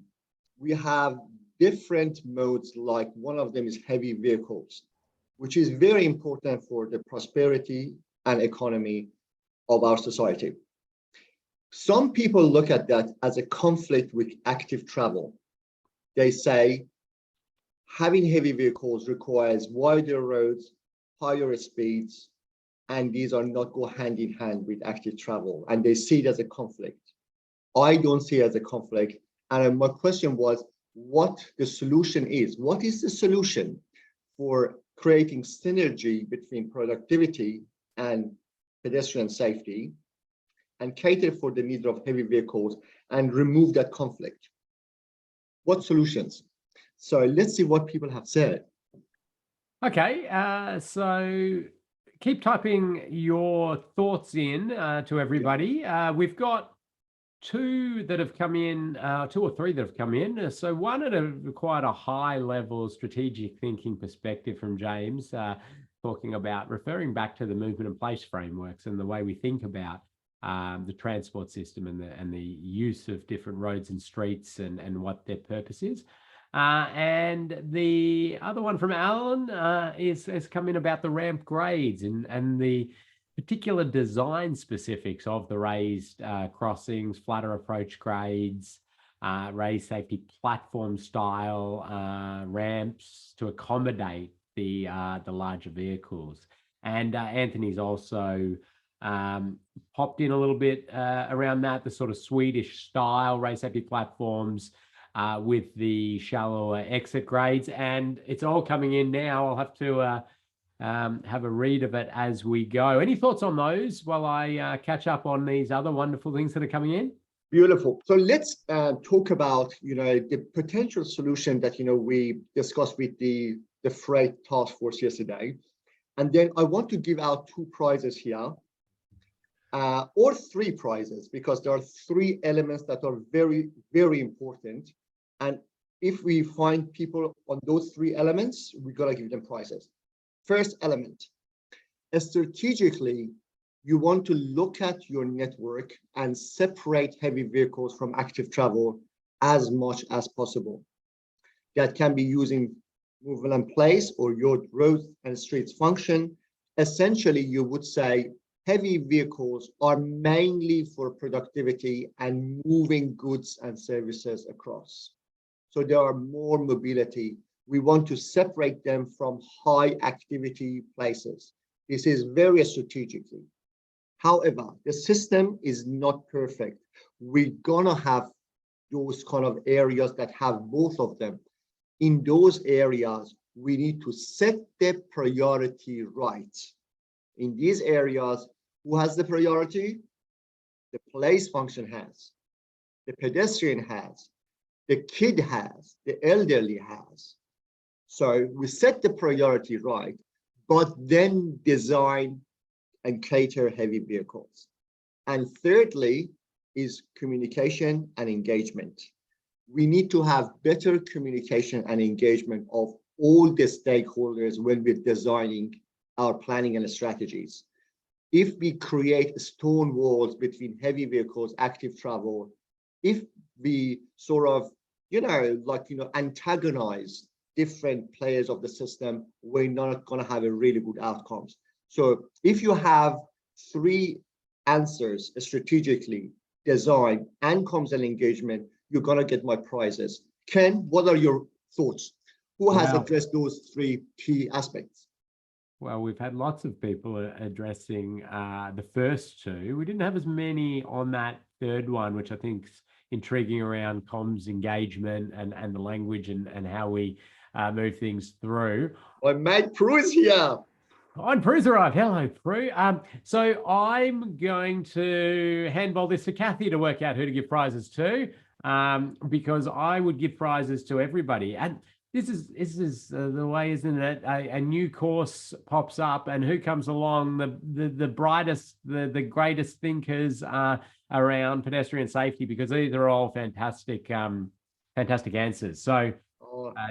we have different modes, like one of them is heavy vehicles, which is very important for the prosperity and economy of our society. Some people look at that as a conflict with active travel. They say having heavy vehicles requires wider roads, higher speeds, and these are not go hand in hand with active travel, and they see it as a conflict. I don't see it as a conflict, and my question was what the solution is. What is the solution for creating synergy between productivity and pedestrian safety and cater for the needs of heavy vehicles and remove that conflict. What solutions? So let's see what people have said. Okay, so keep typing your thoughts in to everybody. We've got two that have come in, two or three that have come in. So one at quite a high level strategic thinking perspective from James, talking about referring back to the movement and place frameworks and the way we think about the transport system and the use of different roads and streets and what their purpose is. And the other one from Alan has come in about the ramp grades and the particular design specifics of the raised crossings, flatter approach grades, raised safety platform style ramps to accommodate the larger vehicles. And Anthony's also popped in a little bit around that, the sort of Swedish style raised safety platforms with the shallower exit grades. And it's all coming in now. I'll have to have a read of it as we go. Any thoughts on those while I catch up on these other wonderful things that are coming in? Beautiful. So let's talk about, the potential solution that, we discussed with the freight task force yesterday. And then I want to give out 2 prizes here, or 3 prizes, because there are 3 elements that are very, very important. And if we find people on those 3 elements, we're going to give them prizes. First element, strategically, you want to look at your network and separate heavy vehicles from active travel as much as possible. That can be using movement and place or your roads and streets function. Essentially, you would say heavy vehicles are mainly for productivity and moving goods and services across. So there are more mobility. We want to separate them from high activity places. This is very strategically. However, the system is not perfect. We're gonna have those kind of areas that have both of them. In those areas, we need to set the priority right. In these areas, who has the priority? The place function has, the pedestrian has, the kid has, the elderly has. So we set the priority right, but then design and cater heavy vehicles. And thirdly is communication and engagement. We need to have better communication and engagement of all the stakeholders when we're designing our planning and strategies. If we create stone walls between heavy vehicles, active travel, if we sort of, antagonize different players of the system, we're not going to have a really good outcomes. So if you have 3 answers strategically, design, and comms and engagement, you're going to get my prizes. Ken, what are your thoughts? Who has addressed those 3 key aspects? Well, we've had lots of people addressing the first 2. We didn't have as many on that third one, which I think is intriguing around comms engagement and the language and how we move things through. My mate Prue is here. On Prue's arrived. Hello, Prue. So I'm going to handball this to Kathy to work out who to give prizes to, because I would give prizes to everybody. And this is the way, isn't it? A new course pops up, and who comes along? The brightest, the greatest thinkers around pedestrian safety, because these are all fantastic answers. So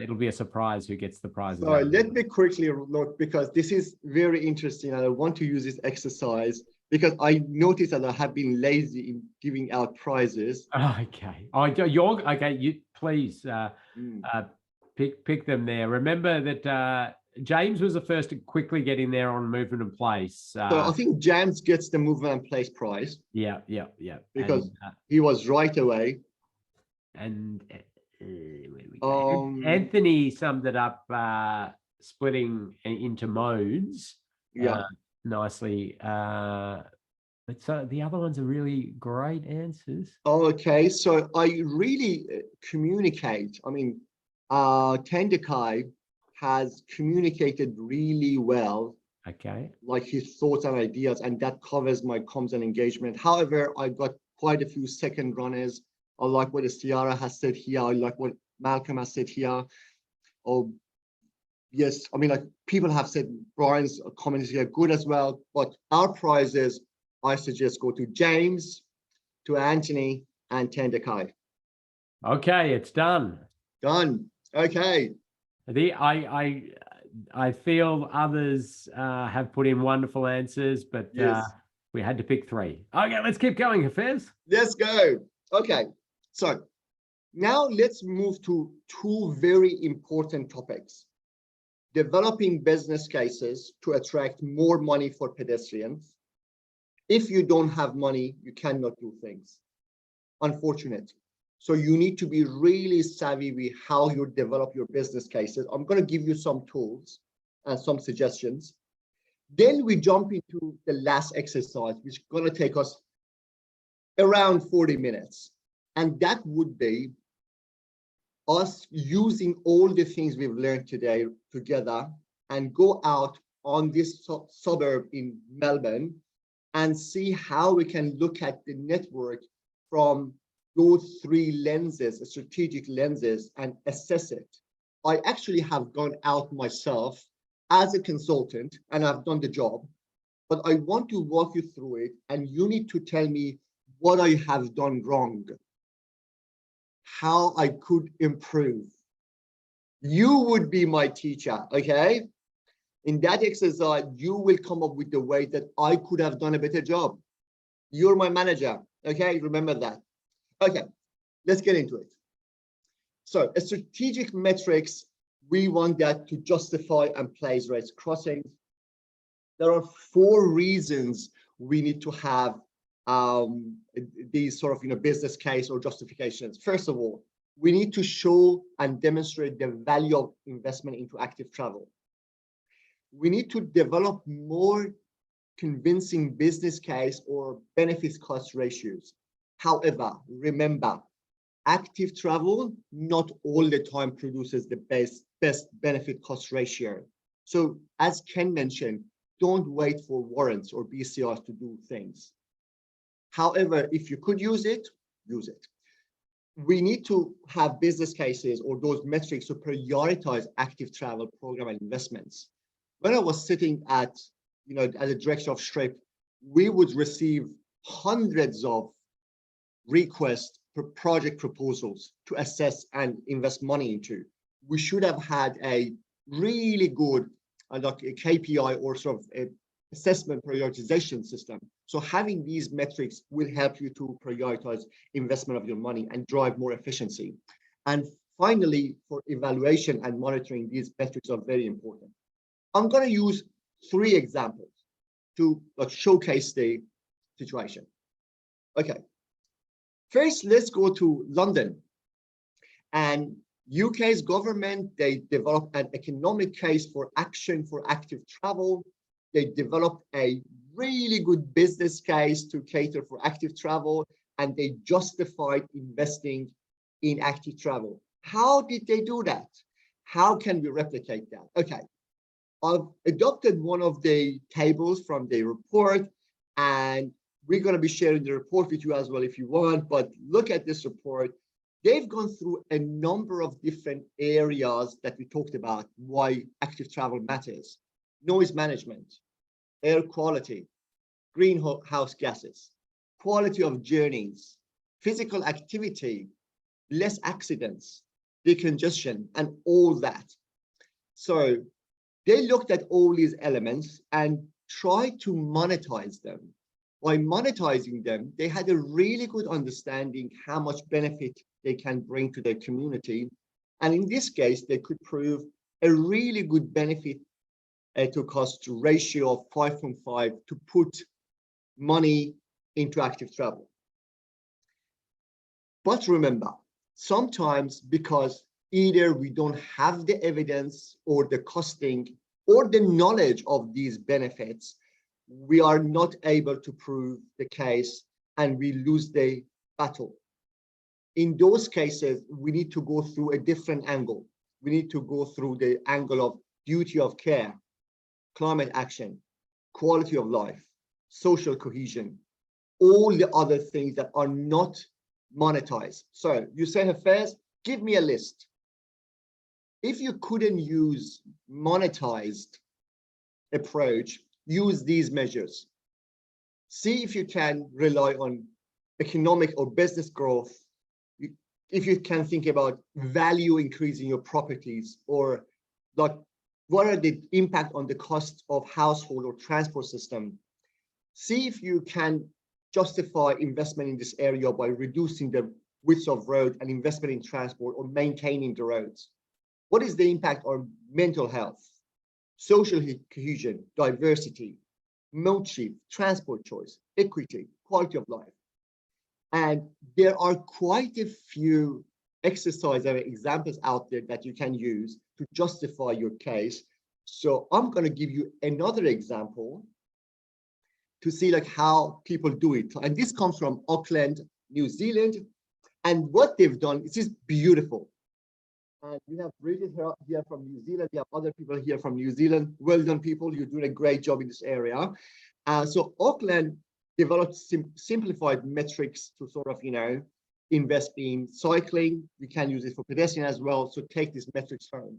it'll be a surprise who gets the prizes. So let me quickly look, because this is very interesting, and I want to use this exercise because I noticed that I have been lazy in giving out prizes. Okay. Okay. You please pick them there. Remember that James was the first to quickly get in there on movement and place. So I think James gets the movement and place prize. Yeah. Because he was right away. And Anthony summed it up, splitting into modes. Nicely. But so the other ones are really great answers. Okay, so I really communicate. I mean, Tendekai has communicated really well. Okay. Like his thoughts and ideas, and that covers my comms and engagement. However, I got quite a few second runners. I like what Ciara has said here. I like what Malcolm has said here. Oh, yes, I mean, like people have said Brian's comments here good as well, but our prizes, I suggest go to James, to Anthony, and Tendakai. Okay, it's done. Done. Okay. I feel others have put in wonderful answers, but Yes. we had to pick 3. Okay, let's keep going, Hafez. Let's go. Okay. So now let's move to 2 very important topics. Developing business cases to attract more money for pedestrians. If you don't have money, you cannot do things. Unfortunate. So you need to be really savvy with how you develop your business cases. I'm going to give you some tools and some suggestions. Then we jump into the last exercise, which is going to take us around 40 minutes. And that would be us using all the things we've learned today together and go out on this suburb in Melbourne and see how we can look at the network from those 3 lenses, strategic lenses, and assess it. I actually have gone out myself as a consultant and I've done the job, but I want to walk you through it and you need to tell me what I have done wrong, how I could improve. You would be my teacher, okay? In that exercise, you will come up with the way that I could have done a better job. You're my manager, okay? Remember that. Okay, let's get into it. So a strategic metrics, we want that to justify and place rates crossings. There are 4 reasons we need to have these sort of business case or justifications. First of all, we need to show and demonstrate the value of investment into active travel. We need to develop more convincing business case or benefits cost ratios. However, remember, active travel not all the time produces the best benefit cost ratio. So as Ken mentioned, don't wait for warrants or BCRs to do things. However, if you could use it, use it. We need to have business cases or those metrics to prioritize active travel program and investments. When I was sitting at, as a director of Stripe, we would receive hundreds of requests for project proposals to assess and invest money into. We should have had a really good like a KPI or sort of a assessment prioritization system. So having these metrics will help you to prioritize investment of your money and drive more efficiency. And finally, for evaluation and monitoring, these metrics are very important. I'm going to use 3 examples to showcase the situation. Okay. First, let's go to London. And UK's government, they developed an economic case for action for active travel. They developed a really good business case to cater for active travel, and they justified investing in active travel. How did they do that? How can we replicate that? Okay, I've adopted one of the tables from the report, and we're going to be sharing the report with you as well if you want, but look at this report. They've gone through a number of different areas that we talked about, why active travel matters. Noise management, air quality, greenhouse gases, quality of journeys, physical activity, less accidents, decongestion, and all that. So they looked at all these elements and tried to monetize them. By monetizing them, they had a really good understanding how much benefit they can bring to their community. And in this case, they could prove a really good benefit to cost ratio of 5.5 to put money into active travel. But remember, sometimes because either we don't have the evidence or the costing or the knowledge of these benefits, we are not able to prove the case and we lose the battle. In those cases, we need to go through a different angle. We need to go through the angle of duty of care, climate action, quality of life, social cohesion, all the other things that are not monetize. So you say, Hafez, give me a list. If you couldn't use monetized approach, use these measures. See if you can rely on economic or business growth. If you can think about value increasing your properties, or like what are the impact on the cost of household or transport system. See if you can justify investment in this area by reducing the width of road and investment in transport or maintaining the roads. What is the impact on mental health, social cohesion, diversity, mode shift, transport choice, equity, quality of life? And there are quite a few exercises or examples out there that you can use to justify your case. So I'm going to give you another example to see like how people do it. And this comes from Auckland, New Zealand. And what they've done, this is beautiful. And we have Bridget here from New Zealand. We have other people here from New Zealand. Well done, people. You're doing a great job in this area. So Auckland developed simplified metrics to sort of, invest in cycling. You can use it for pedestrian as well. So take these metrics home.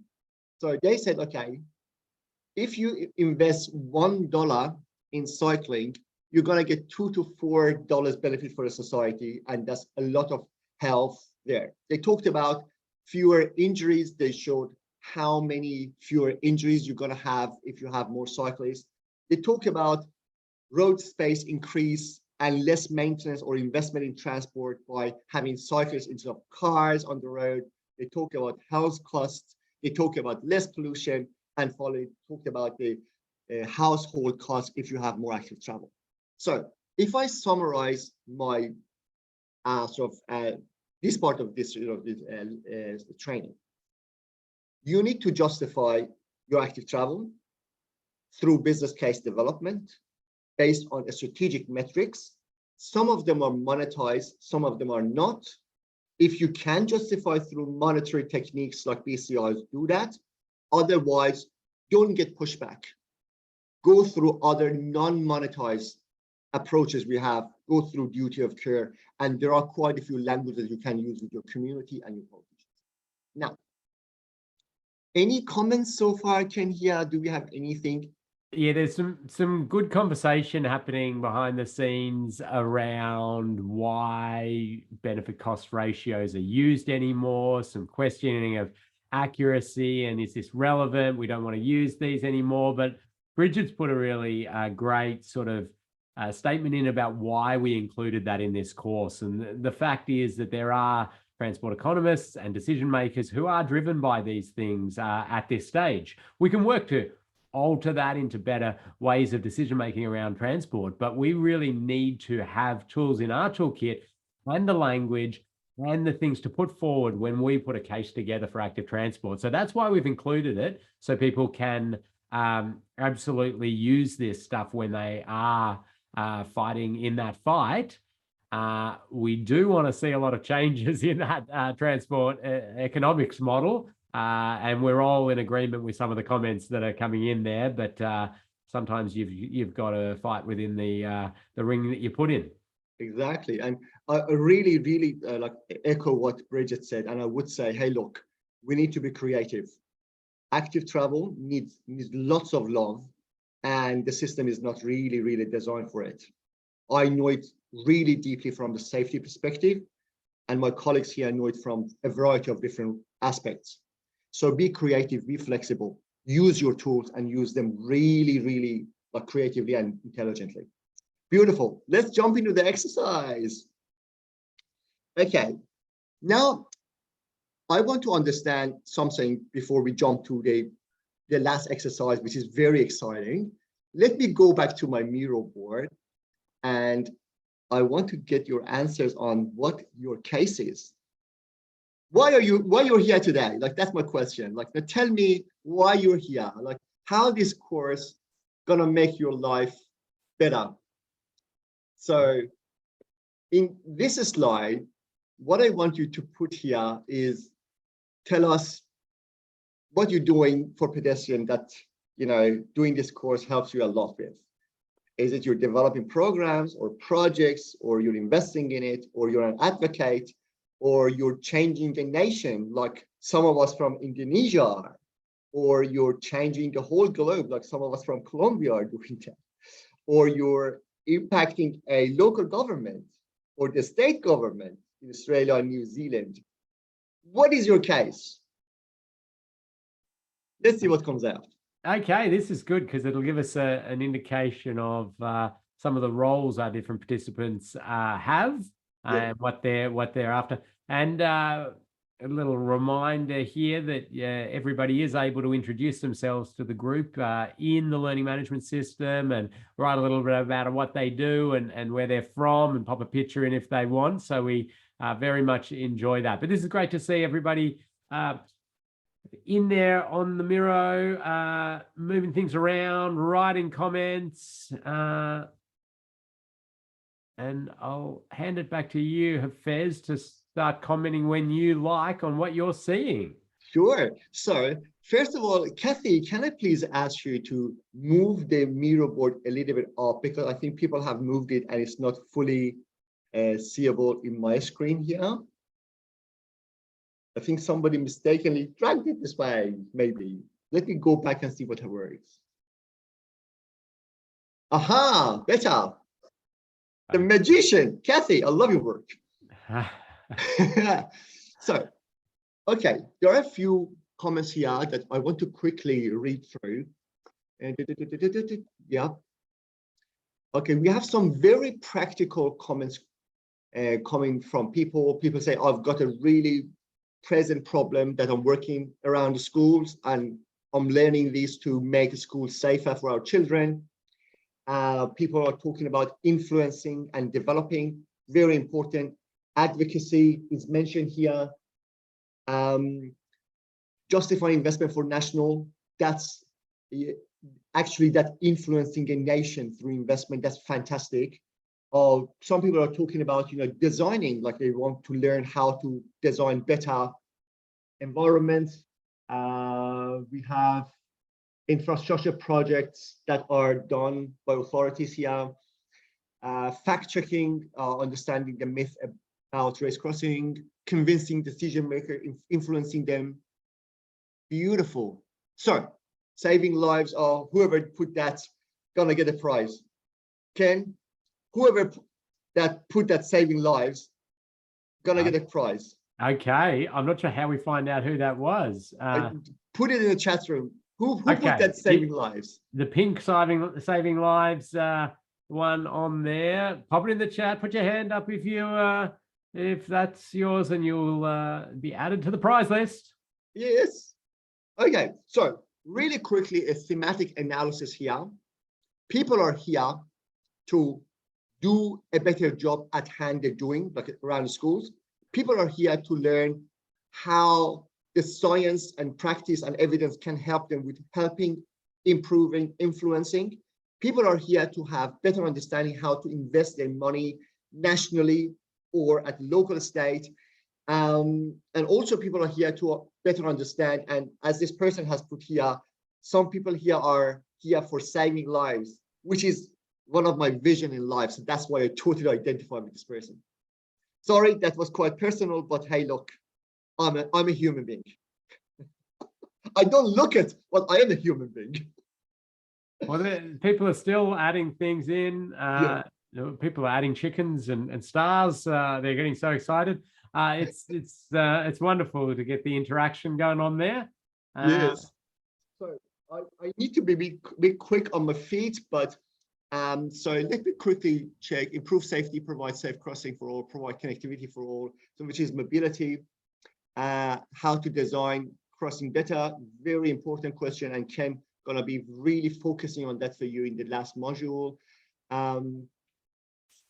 So they said, okay, if you invest $1 in cycling, you're going to get $2 to $4 benefit for the society. And that's a lot of health there. They talked about fewer injuries. They showed how many fewer injuries you're going to have if you have more cyclists. They talked about road space increase and less maintenance or investment in transport by having cyclists instead of cars on the road. They talk about health costs. They talk about less pollution, and finally talked about the household costs if you have more active travel. So if I summarize my this part of this, training, you need to justify your active travel through business case development based on strategic metrics. Some of them are monetized, some of them are not. If you can justify through monetary techniques like BCIs, do that. Otherwise, don't get pushback. Go through other non-monetized approaches we have. Go through duty of care. And there are quite a few languages you can use with your community and your politicians. Now, any comments so far, Ken, here? Do we have anything? Yeah, there's some good conversation happening behind the scenes around why benefit cost ratios are used anymore, some questioning of accuracy and is this relevant? We don't want to use these anymore. But Bridget's put a really great sort of statement in about why we included that in this course. And the fact is that there are transport economists and decision makers who are driven by these things at this stage. We can work to alter that into better ways of decision making around transport, but we really need to have tools in our toolkit and the language and the things to put forward when we put a case together for active transport. So that's why we've included it, so people can absolutely use this stuff when they are fighting in that fight. We do want to see a lot of changes in that transport economics model. And we're all in agreement with some of the comments that are coming in there, but sometimes you've got to fight within the ring that you put in. Exactly, and I really like echo what Bridget said, and I would say, hey, look, we need to be creative. Active travel needs lots of love, and the system is not really designed for it. I know it really deeply from the safety perspective, and my colleagues here know it from a variety of different aspects. So be creative, be flexible, use your tools and use them really like creatively and intelligently. Beautiful. Let's jump into the exercise. Okay, now I want to understand something before we jump to the last exercise, which is very exciting. Let me go back to my Miro board, and I want to get your answers on what your case is. Why you're here today? Like, that's my question. Like, tell me why you're here. Like, how this course gonna make your life better. So in this slide, what I want you to put here is tell us what you're doing for pedestrian that, doing this course helps you a lot with. Is it you're developing programs or projects, or you're investing in it, or you're an advocate, or you're changing a nation like some of us from Indonesia are, or you're changing the whole globe like some of us from Colombia are doing that, or you're impacting a local government or the state government in Australia and New Zealand. What is your case? Let's see what comes out. Okay, this is good because it'll give us an indication of some of the roles our different participants have and what they're after. And a little reminder here that everybody is able to introduce themselves to the group in the learning management system and write a little bit about what they do and where they're from and pop a picture in if they want. So we very much enjoy that. But this is great to see everybody in there on the Miro, moving things around, writing comments. And I'll hand it back to you, Hafez, to start commenting when you like on what you're seeing. Sure. So first of all, Kathy, can I please ask you to move the Miro board a little bit up, because I think people have moved it and it's not fully seeable in my screen here. I think somebody mistakenly dragged it this way, maybe. Let me go back and see what works. Aha, better. The magician, Kathy, I love your work. So, okay, there are a few comments here that I want to quickly read through. And yeah. Okay, we have some very practical comments coming from people. People say, I've got a really present problem that I'm working around the schools and I'm learning these to make schools safer for our children. People are talking about influencing and developing, very important. Advocacy is mentioned here. Justifying investment for national, that's actually that influencing a nation through investment, that's fantastic. Some people are talking about, designing, like they want to learn how to design better environments. We have infrastructure projects that are done by authorities here. Fact checking, understanding the myth about race crossing, convincing decision maker, influencing them. Beautiful. So saving lives, or whoever put that, gonna get a prize. Ken, whoever that put that saving lives, gonna get a prize. Okay, I'm not sure how we find out who that was. Put it in the chat room. Who put that saving lives? The pink saving lives one on there. Pop it in the chat. Put your hand up if that's yours, and you'll be added to the prize list. Yes. Okay. So really quickly, a thematic analysis here. People are here to do a better job at hand they're doing, like around the schools. People are here to learn how the science and practice and evidence can help them with helping, improving, influencing. People are here to have better understanding how to invest their money nationally or at local state. And also people are here to better understand, and as this person has put here, some people here are here for saving lives, which is one of my vision in life. So that's why I totally identify with this person. Sorry, that was quite personal, but hey, look, I'm a human being. I don't look at, but I am a human being. Well, people are still adding things in. People are adding chickens and stars. They're getting so excited. It's wonderful to get the interaction going on there. Yes. So I need to be quick on my feet, but so let me quickly check. Improve safety, provide safe crossing for all, provide connectivity for all, so which is mobility. How to design crossing better, very important question, and Ken gonna be really focusing on that for you in the last module.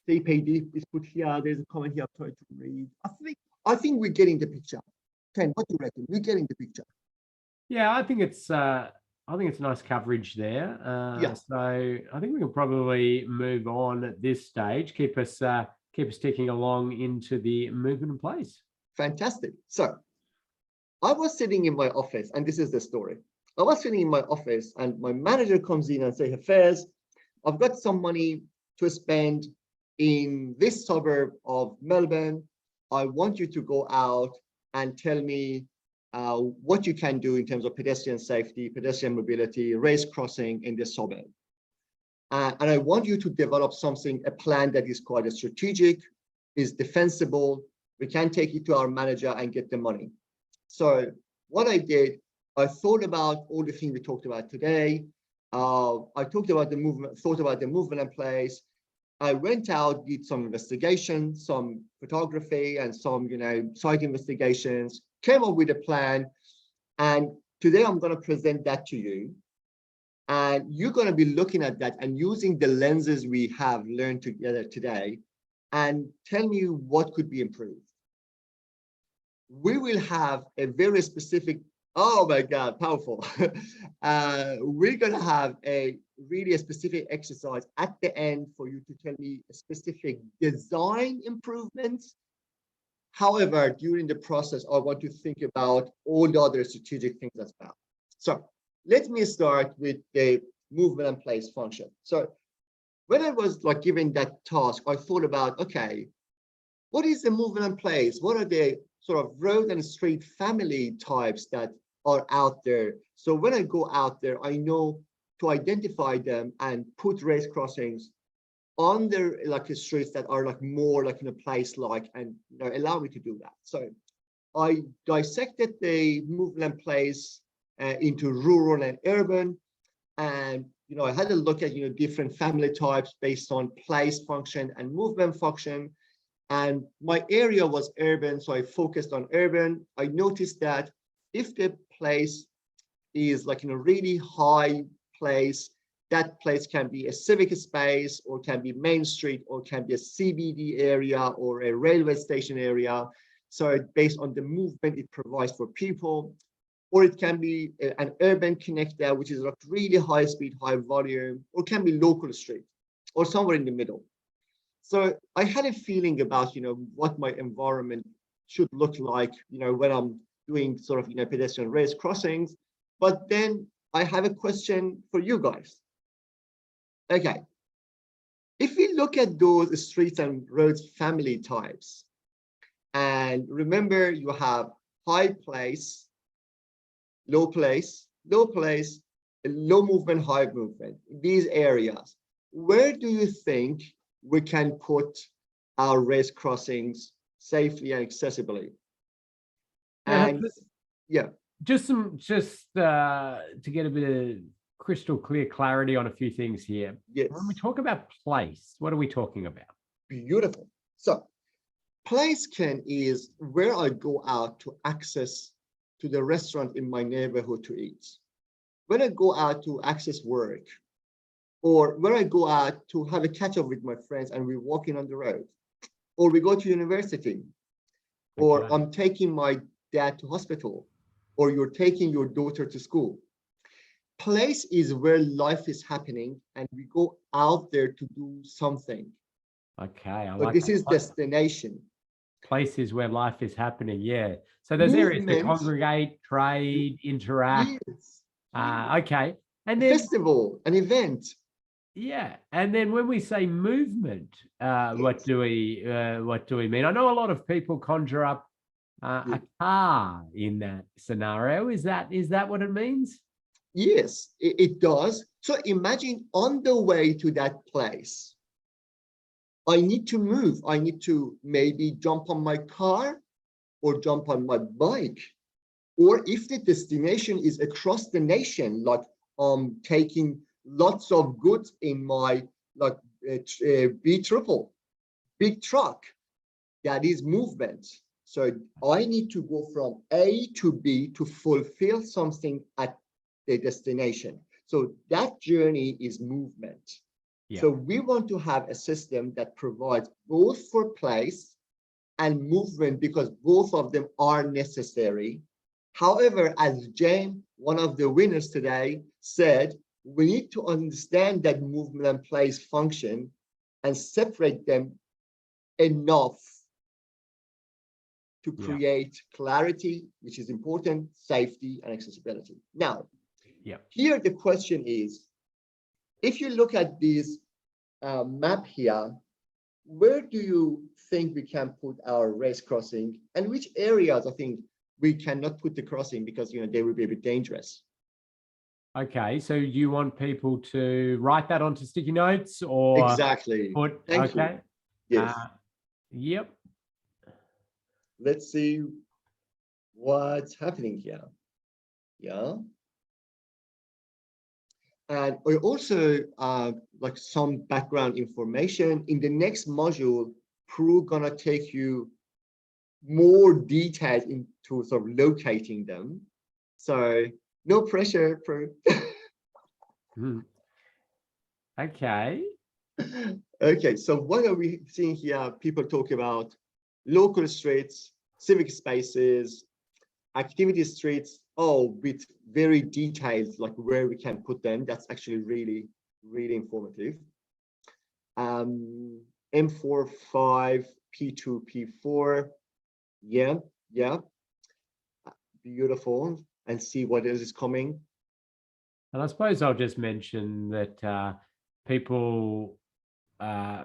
CPD is put here. There's a comment here I'm trying to read. I think we're getting the picture. Ken, what do you reckon? We're getting the picture. Yeah, I think it's nice coverage there. So I think we can probably move on at this stage. Keep us ticking along into the movement in place. Fantastic. So I was sitting in my office, and this is the story. I was sitting in my office and my manager comes in and says, Hafez, I've got some money to spend in this suburb of Melbourne. I want you to go out and tell me what you can do in terms of pedestrian safety, pedestrian mobility, race crossing in this suburb. And I want you to develop something, a plan that is quite strategic, is defensible. We can take it to our manager and get the money. So what I did, I thought about all the things we talked about today. I talked about the movement, thought about the movement in place. I went out, did some investigation, some photography and some, site investigations, came up with a plan. And today I'm going to present that to you. And you're going to be looking at that and using the lenses we have learned together today and tell me what could be improved. We will have a very specific, oh my God, powerful. We're going to have a really specific exercise at the end for you to tell me a specific design improvements. However, during the process, I want to think about all the other strategic things as well. So let me start with the movement and place function. So when I was given that task, I thought about, okay, what is the movement and place? What are the sort of road and street family types that are out there? So when I go out there, I know to identify them and put race crossings on the streets that are more in a place and allow me to do that. So I dissected the movement and place into rural and urban, and I had a look at different family types based on place function and movement function. And my area was urban, so I focused on urban. I noticed that if the place is in a really high place, that place can be a civic space, or can be Main Street, or can be a CBD area, or a railway station area. So based on the movement it provides for people, or it can be an urban connector, which is really high speed, high volume, or can be local street, or somewhere in the middle. So I had a feeling about, what my environment should look like, when I'm doing sort of, pedestrian race crossings. But then I have a question for you guys. Okay, if we look at those streets and roads family types, and remember you have high place, low place, low place, low movement, high movement, these areas, where do you think we can put our race crossings safely and accessibly? And yeah, just to get a bit of crystal clear clarity on a few things here. Yes. When we talk about place, what are we talking about? Beautiful. So place, Ken, is where I go out to access to the restaurant in my neighborhood to eat. When I go out to access work, or when I go out to have a catch up with my friends and we're walking on the road, or we go to university, or Okay. I'm taking my dad to hospital, or you're taking your daughter to school. Place is where life is happening and we go out there to do something. Okay. But this is destination. Places where life is happening. Yeah. So there's areas to congregate, trade, interact. Yes. Okay. And then Festival, an event. yeah. And then when we say movement, what do we mean? I know a lot of people conjure up a car in that scenario. Is that what it means? Yes, it does. So imagine on the way to that place, I need to move. I need to maybe jump on my car or jump on my bike. Or if the destination is across the nation, like taking lots of goods in my B-triple, big truck, that is movement. So I need to go from A to B to fulfill something at the destination. So that journey is movement. Yeah. So we want to have a system that provides both for place and movement, because both of them are necessary. However, as Jane, one of the winners today, said, we need to understand that movement and place function and separate them enough to create clarity, which is important, safety, and accessibility. Now, here the question is, if you look at this map here, where do you think we can put our race crossing, and which areas I think we cannot put the crossing because they will be a bit dangerous? Okay, so you want people to write that onto sticky notes or Exactly. put, Thank you. okay. Yes. Yep. Let's see what's happening here. Yeah. And we also like some background information. In the next module, Prue gonna take you more details into sort of locating them. So no pressure, Prue. Okay. Okay, so what are we seeing here? People talk about local streets, civic spaces, activity streets, all with very detailed, like where we can put them. That's actually really, really informative. M4, 5, P2, P4. Yeah. Beautiful. And see what else is coming. And I suppose I'll just mention that people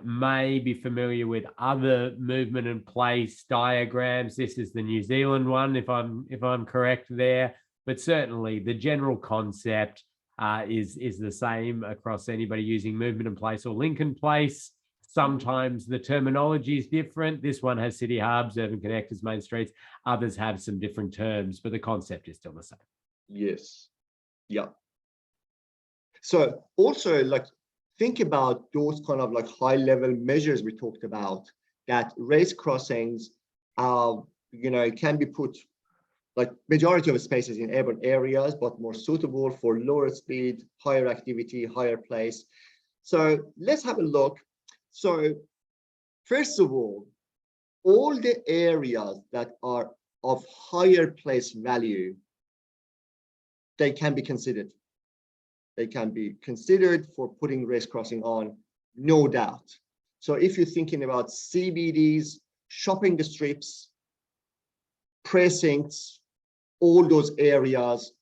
may be familiar with other movement and place diagrams. This is the New Zealand one, if I'm correct there. But certainly the general concept is the same across anybody using movement and place or link and place. Sometimes the terminology is different. This one has city hubs, urban connectors, main streets. Others have some different terms, but the concept is still the same. Yes. Yeah. So also, like, think about those kind of like high level measures we talked about, that race crossings can be put, like majority of spaces in urban areas, but more suitable for lower speed, higher activity, higher place. So let's have a look. So first of all the areas that are of higher place value, they can be considered. They can be considered for putting race crossing on, no doubt. So if you're thinking about CBDs, shopping districts, precincts, all those areas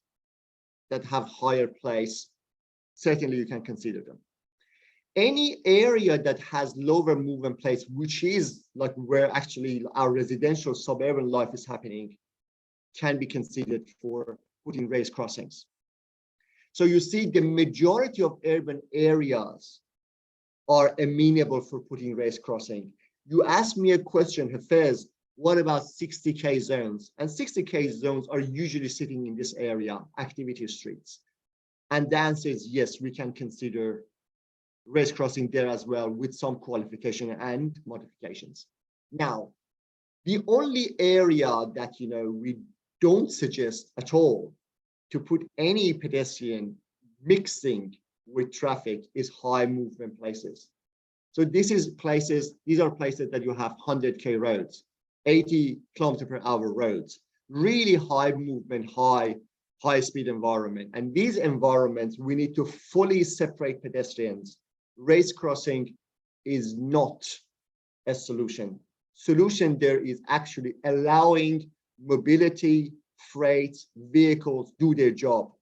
that have higher place, certainly you can consider them. Any area that has lower movement place, which is like where actually our residential suburban life is happening, can be considered for putting race crossings. So you see the majority of urban areas are amenable for putting race crossing. You asked me a question, Hafez, what about 60K zones? And 60K zones are usually sitting in this area, activity streets. And the answer is yes, we can consider race crossing there as well with some qualification and modifications. Now, the only area that we don't suggest at all to put any pedestrian mixing with traffic is high movement places. So these are places that you have 100K roads, 80 km/h roads, really high movement, high speed environment. And these environments, we need to fully separate pedestrians. Race crossing is not a solution. Solution there is actually allowing mobility, freight, vehicles do their job.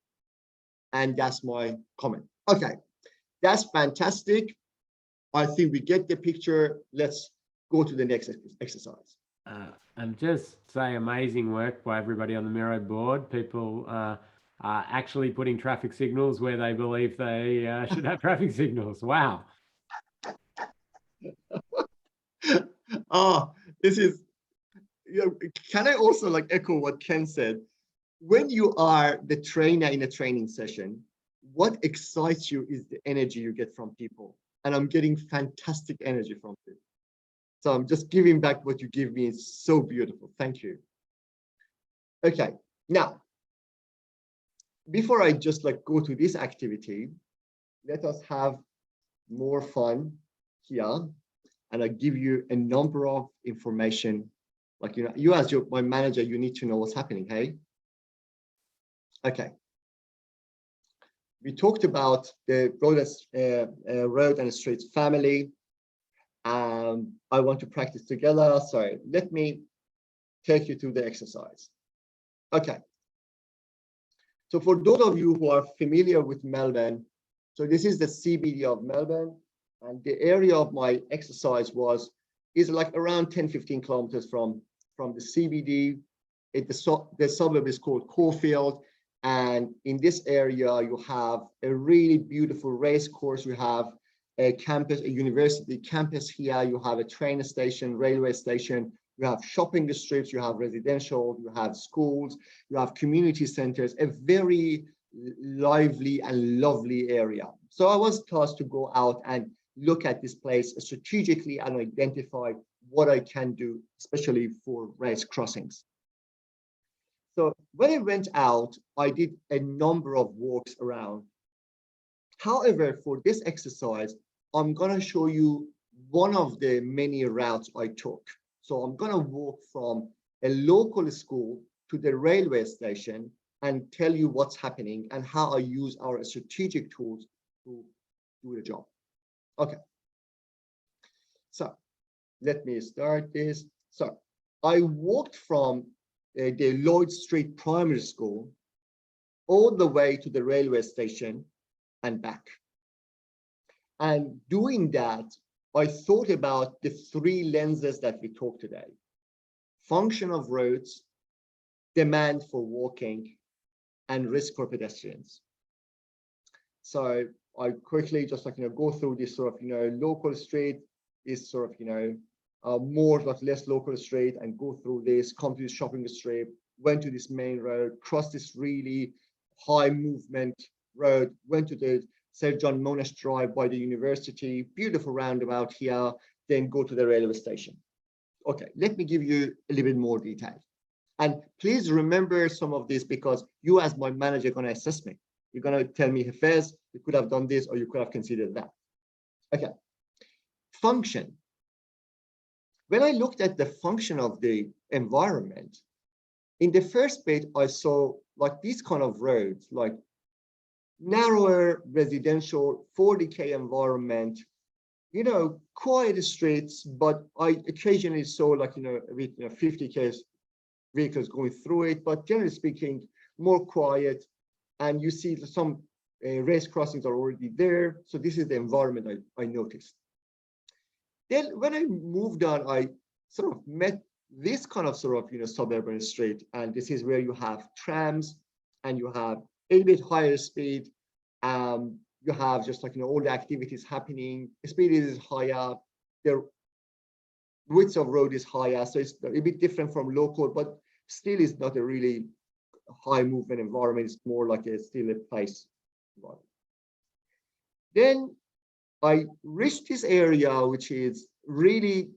And that's my comment. Okay, that's fantastic. I think we get the picture. Let's go to the next exercise. And just say amazing work by everybody on the Miro board. People are actually putting traffic signals where they believe they should have traffic signals. Wow. This is, can I also like echo what Ken said? When you are the trainer in a training session, what excites you is the energy you get from people. And I'm getting fantastic energy from you. So I'm just giving back what you give me. It's so beautiful. Thank you. Okay, now, before I just like go to this activity, let us have more fun here. And I give you a number of information. Like, you as my manager, you need to know what's happening, hey? Okay. We talked about the road and streets family. I want to practice together. So let me take you through the exercise. Okay. So for those of you who are familiar with Melbourne, So this is the CBD of Melbourne, and the area of my exercise is like around 10-15 kilometers from the CBD. The suburb is called Caulfield, and in this area you have a really beautiful race course. You have a campus, a university campus here. You have a train station, railway station. You have shopping districts. You have residential. You have schools. You have community centers. A very lively and lovely area. So I was tasked to go out and look at this place strategically and identify what I can do, especially for race crossings. So when I went out, I did a number of walks around. However, for this exercise, I'm going to show you one of the many routes I took. So I'm going to walk from a local school to the railway station and tell you what's happening and how I use our strategic tools to do the job. Okay. So let me start this. So I walked from the Lloyd Street Primary School all the way to the railway station and back. And doing that, I thought about the three lenses that we talked today: function of roads, demand for walking, and risk for pedestrians. So I quickly just go through this sort of local street is sort of more like less local street, and go through this, come to this shopping strip, went to this main road, crossed this really high movement road, went to the Sir John Monash Drive by the university, beautiful roundabout here, then go to the railway station. Okay, let me give you a little bit more detail. And please remember some of this, because you as my manager are going to assess me. You're going to tell me, Hafez, you could have done this or you could have considered that. Okay, function. When I looked at the function of the environment, in the first bit, I saw like these kind of roads, like narrower residential 40K environment, quiet streets, but I occasionally saw like, with 50K vehicles going through it, but generally speaking, more quiet. And you see some race crossings are already there. So this is the environment I noticed. Then when I moved on, I sort of met this kind of suburban street. And this is where you have trams and you have a little bit higher speed. You have just like, all the activities happening. The speed is higher. The width of road is higher. So it's a bit different from local, but still is not a really high movement environment. It's more like still a place. Then I reached this area, which is really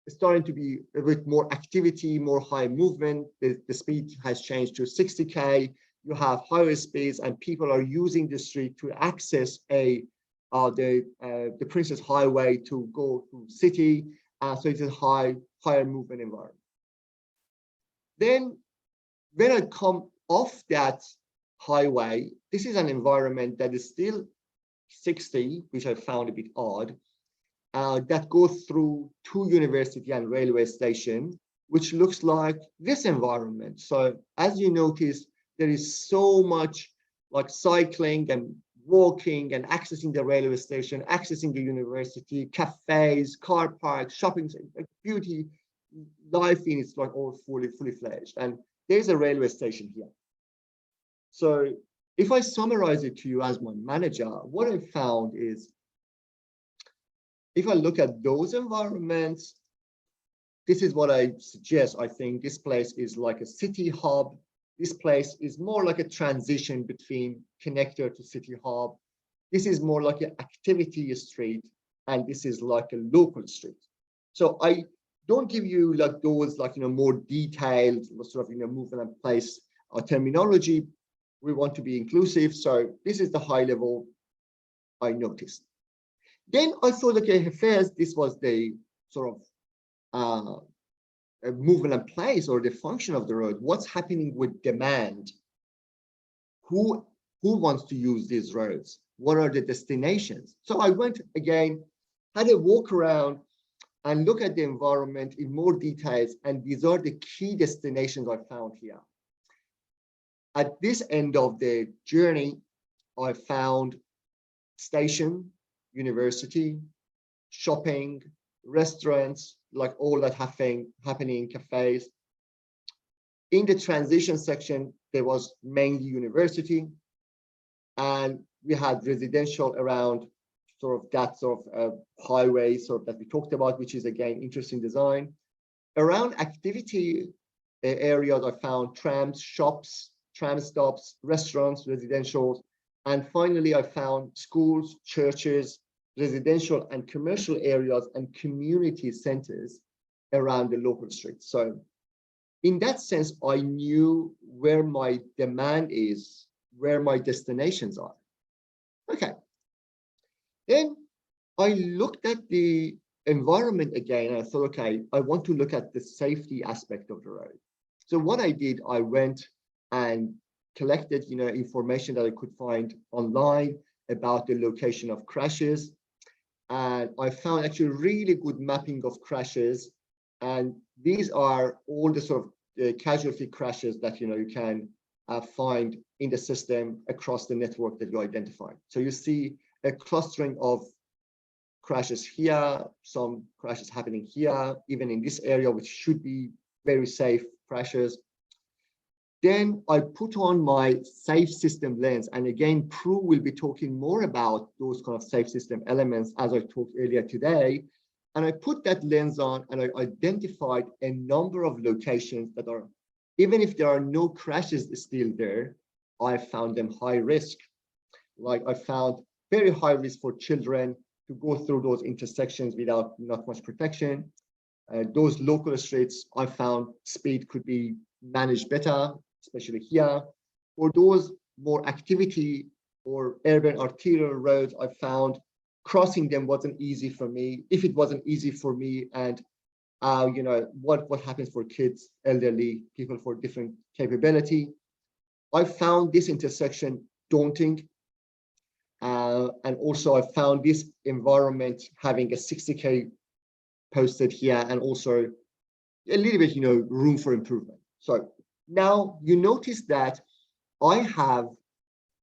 starting to be a bit more activity, more high movement. The speed has changed to 60K. You have higher speeds, and people are using the street to access the Princess Highway to go to city. So it's a higher movement environment. Then when I come off that highway, this is an environment that is still 60, which I found a bit odd, that goes through two university and railway station, which looks like this environment. So as you notice, there is so much like cycling and walking and accessing the railway station, accessing the university, cafes, car parks, shopping, like beauty, life in it's like all fully fledged. And there's a railway station here. So if I summarize it to you as my manager, what I found is, if I look at those environments, this is what I suggest. I think this place is like a city hub. This place is more like a transition between connector to city hub. This is more like an activity street, and this is like a local street. So I don't give you like those like, more detailed sort of, movement and place terminology. We want to be inclusive. So this is the high level I noticed. Then I thought, okay, Hafez, this was the sort of movement and place or the function of the road. What's happening with demand? Who wants to use these roads? What are the destinations? So I went again, had a walk around and look at the environment in more details. And these are the key destinations I found here. At this end of the journey, I found station, university, shopping, restaurants, like all that happening in cafes. In the transition section, there was mainly university, and we had residential around sort of that sort of highway sort of that we talked about, which is again interesting design. Around activity areas, I found trams, shops, tram stops, restaurants, residential, and finally I found schools, churches, residential and commercial areas and community centers around the local streets. So in that sense, I knew where my demand is, where my destinations are. Okay. Then I looked at the environment again, and I thought, okay, I want to look at the safety aspect of the road. So what I did, I went and collected, information that I could find online about the location of crashes. And I found actually really good mapping of crashes. And these are all the sort of casualty crashes that, you can find in the system across the network that you identified. So you see a clustering of crashes here, some crashes happening here, even in this area, which should be very safe crashes. Then I put on my safe system lens. And again, Prue will be talking more about those kind of safe system elements as I talked earlier today. And I put that lens on and I identified a number of locations that are, even if there are no crashes still there, I found them high risk. Like I found very high risk for children to go through those intersections without not much protection. Those local streets, I found speed could be managed better, especially here. For those more activity or urban arterial roads, I found crossing them wasn't easy for me. If it wasn't easy for me, and what happens for kids, elderly, people for different capability, I found this intersection daunting. And also I found this environment having a 60K posted here, and also a little bit, room for improvement. So now you notice that I have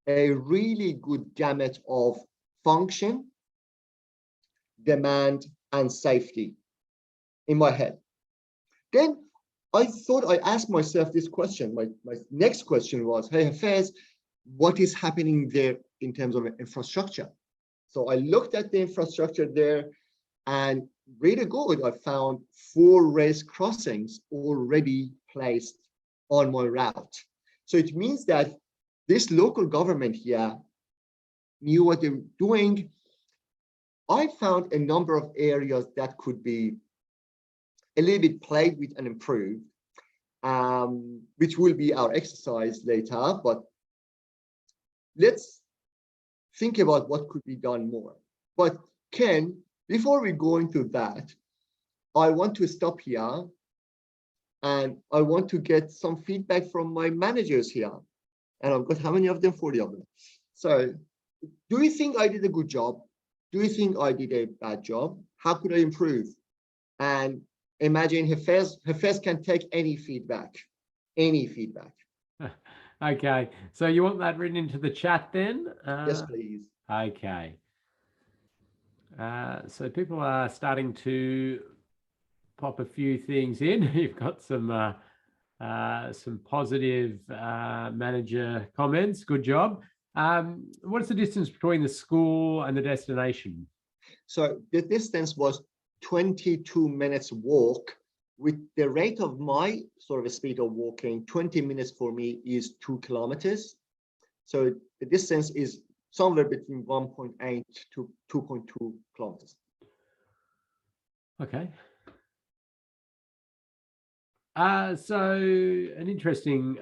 a really good gamut of function, demand, and safety in my head. Then I thought, I asked myself this question. My next question was, hey, Hafez, what is happening there in terms of infrastructure? So I looked at the infrastructure there, and really good. I found 4 race crossings already placed on my route. So it means that this local government here knew what they were doing. I found a number of areas that could be a little bit played with and improved, which will be our exercise later. But let's think about what could be done more. But Ken, before we go into that, I want to stop here and I want to get some feedback from my managers here. And I've got how many of them? 40 of them. So do you think I did a good job? Do you think I did a bad job? How could I improve? And imagine Hafez can take any feedback, any feedback. Okay, so you want that written into the chat then? Yes, please. Okay. So people are starting to pop a few things in. You've got some positive manager comments. Good job. What's the distance between the school and the destination? So the distance was 22 minutes walk. With the rate of my sort of speed of walking, 20 minutes for me is 2 kilometers. So the distance is somewhere between 1.8 to 2.2 kilometers. Okay. So an interesting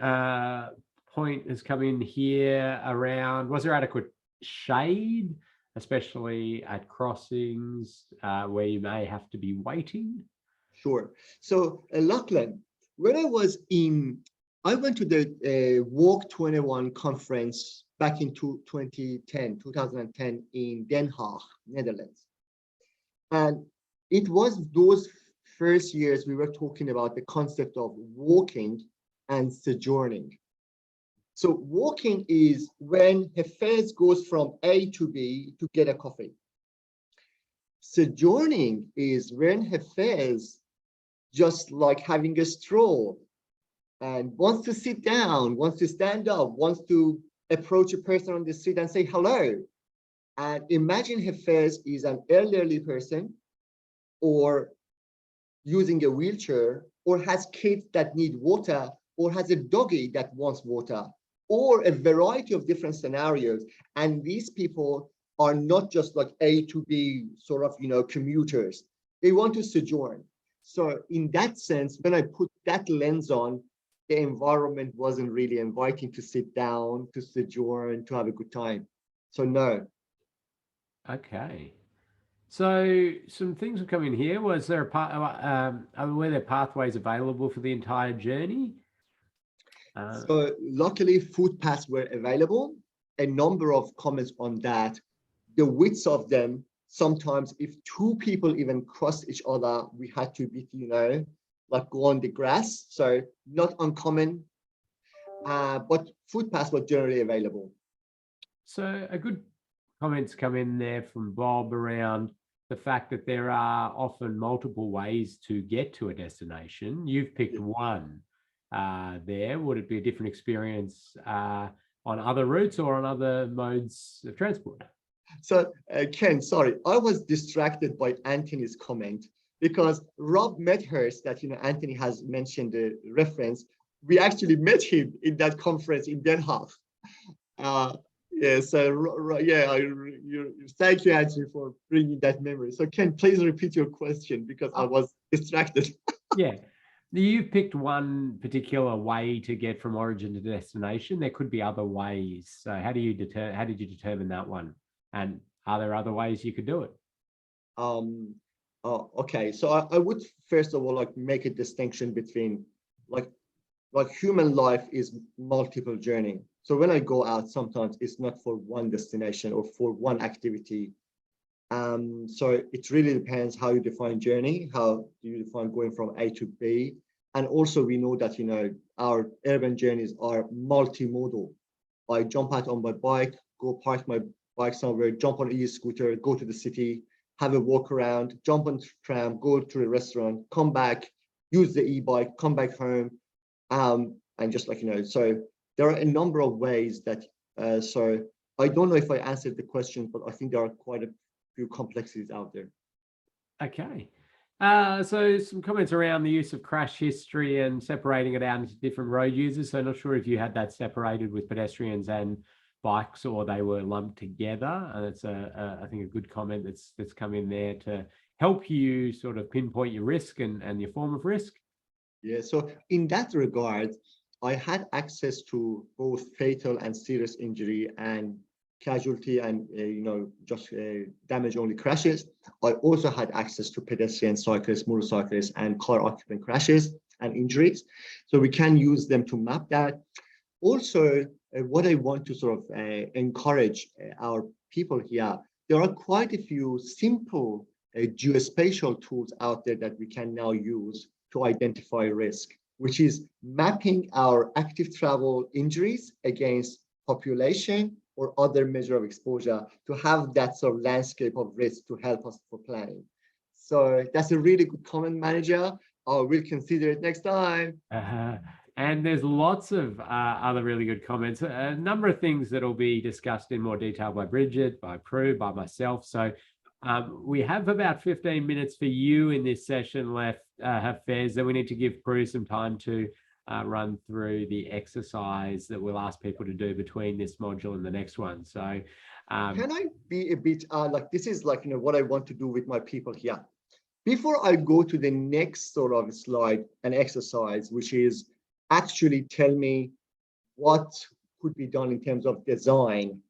point has come in here around, was there adequate shade, especially at crossings where you may have to be waiting? Sure. So Lachlan, when I went to the Walk 21 conference back in 2010 in Den Haag, Netherlands. And it was those first years we were talking about the concept of walking and sojourning. So walking is when Hafez goes from A to B to get a coffee. Sojourning is when Hafez, just like having a stroll, and wants to sit down, wants to stand up, wants to approach a person on the street and say hello. And imagine Hafez is an elderly person, or using a wheelchair, or has kids that need water, or has a doggy that wants water, or a variety of different scenarios. And these people are not just like A to B sort of, commuters. They want to sojourn. So in that sense, when I put that lens on, the environment wasn't really inviting to sit down, to sojourn, to have a good time. So no. Okay. So some things have come in here. Was there were there pathways available for the entire journey? So luckily, food paths were available. A number of comments on that. The widths of them, sometimes if two people even crossed each other, we had to be, like go on the grass. So not uncommon, but food paths were generally available. So a good comments come in there from Bob around the fact that there are often multiple ways to get to a destination. You've picked one there. Would it be a different experience on other routes or on other modes of transport? So Ken, sorry, I was distracted by Anthony's comment because Rob Medhurst, that Anthony has mentioned the reference, we actually met him in that conference in Den Haag. Yeah, so yeah, thank you, Anthony, for bringing that memory. So Ken, please repeat your question because I was distracted. Yeah, you picked one particular way to get from origin to destination. There could be other ways. So how did you determine that one? And are there other ways you could do it? Okay, so I would first of all make a distinction between like human life is multiple journey. So when I go out, sometimes it's not for one destination or for one activity. So it really depends how you define journey, how do you define going from A to B. And also we know that, our urban journeys are multimodal. I jump out on my bike, go park my bike somewhere, jump on e-scooter, go to the city, have a walk around, jump on tram, go to a restaurant, come back, use the e-bike, come back home. And just so there are a number of ways that, so I don't know if I answered the question, but I think there are quite a few complexities out there. Okay. So some comments around the use of crash history and separating it out into different road users. So not sure if you had that separated with pedestrians and bikes or they were lumped together. And it's I think a good comment that's come in there to help you sort of pinpoint your risk and your form of risk. Yeah, so in that regard, I had access to both fatal and serious injury and casualty and, just damage only crashes. I also had access to pedestrian, cyclists, motorcyclists, and car occupant crashes and injuries. So we can use them to map that. Also, what I want to sort of encourage our people here, there are quite a few simple geospatial tools out there that we can now use to identify risk, which is mapping our active travel injuries against population or other measure of exposure to have that sort of landscape of risk to help us for planning. So that's a really good comment, manager. We'll consider it next time. And there's lots of other really good comments, a number of things that will be discussed in more detail by Bridget, by Prue, by myself. So we have about 15 minutes for you in this session left, Hafez, that we need to give Prue some time to run through the exercise that we'll ask people to do between this module and the next one. So can I be a bit this is what I want to do with my people here. Before I go to the next sort of slide, an exercise, which is actually tell me what could be done in terms of design.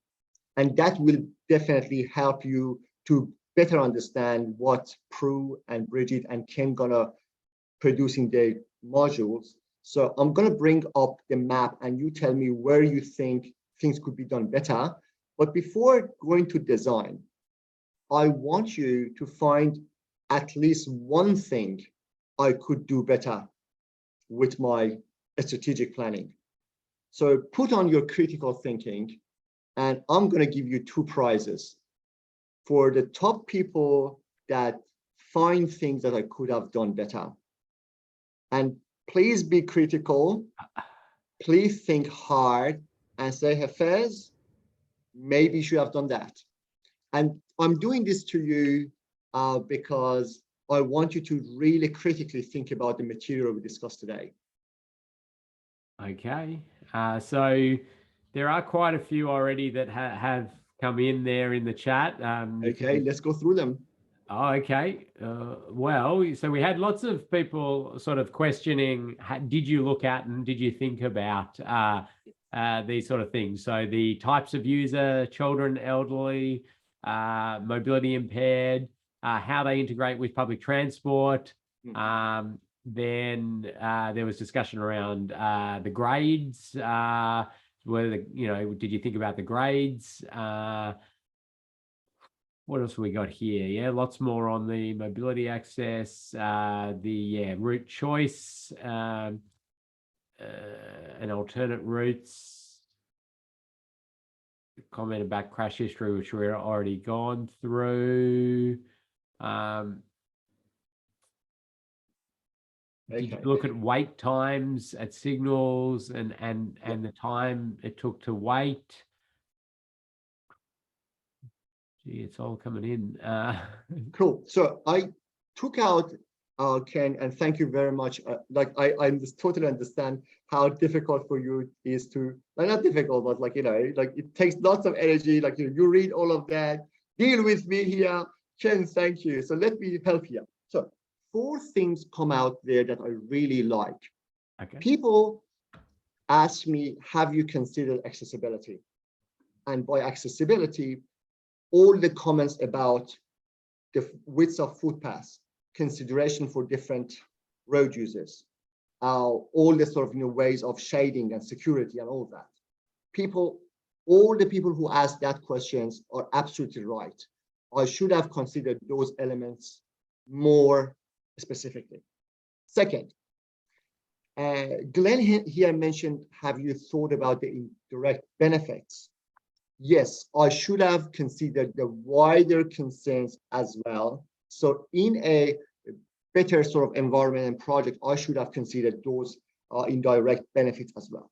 And that will definitely help you to better understand what Prue and Bridget and Ken gonna produce in their modules. So I'm gonna bring up the map and you tell me where you think things could be done better. But before going to design, I want you to find at least one thing I could do better with my strategic planning. So put on your critical thinking, and I'm going to give you 2 prizes for the top people that find things that I could have done better. And please be critical. Please think hard and say, Hafez, maybe you should have done that. And I'm doing this to you because I want you to really critically think about the material we discussed today. Okay. So there are quite a few already that have come in there in the chat. Okay, let's go through them. Oh, okay. Well, so we had lots of people sort of questioning, did you look at and did you think about these sort of things? So the types of user, children, elderly, mobility impaired, how they integrate with public transport. Then there was discussion around the grades. Whether, did you think about the grades? What else have we got here? Yeah, lots more on the mobility access, route choice, and alternate routes. Comment about crash history, which we're already gone through. Did you look at wait times at signals and the time it took to wait? Gee, it's all coming in. Cool. So I took out, Ken, and thank you very much. I just totally understand how difficult for you it is to, not difficult, but it takes lots of energy. You read all of that, deal with me here. Ken, thank you. So let me help you. So 4 things come out there that I really like. Okay. People ask me, have you considered accessibility? And by accessibility, all the comments about the width of footpaths, consideration for different road users, all the sort of ways of shading and security and all that. All the people who ask that questions are absolutely right. I should have considered those elements more specifically. Second, Glenn here mentioned, have you thought about the indirect benefits? Yes, I should have considered the wider concerns as well. So in a better sort of environment and project, I should have considered those indirect benefits as well.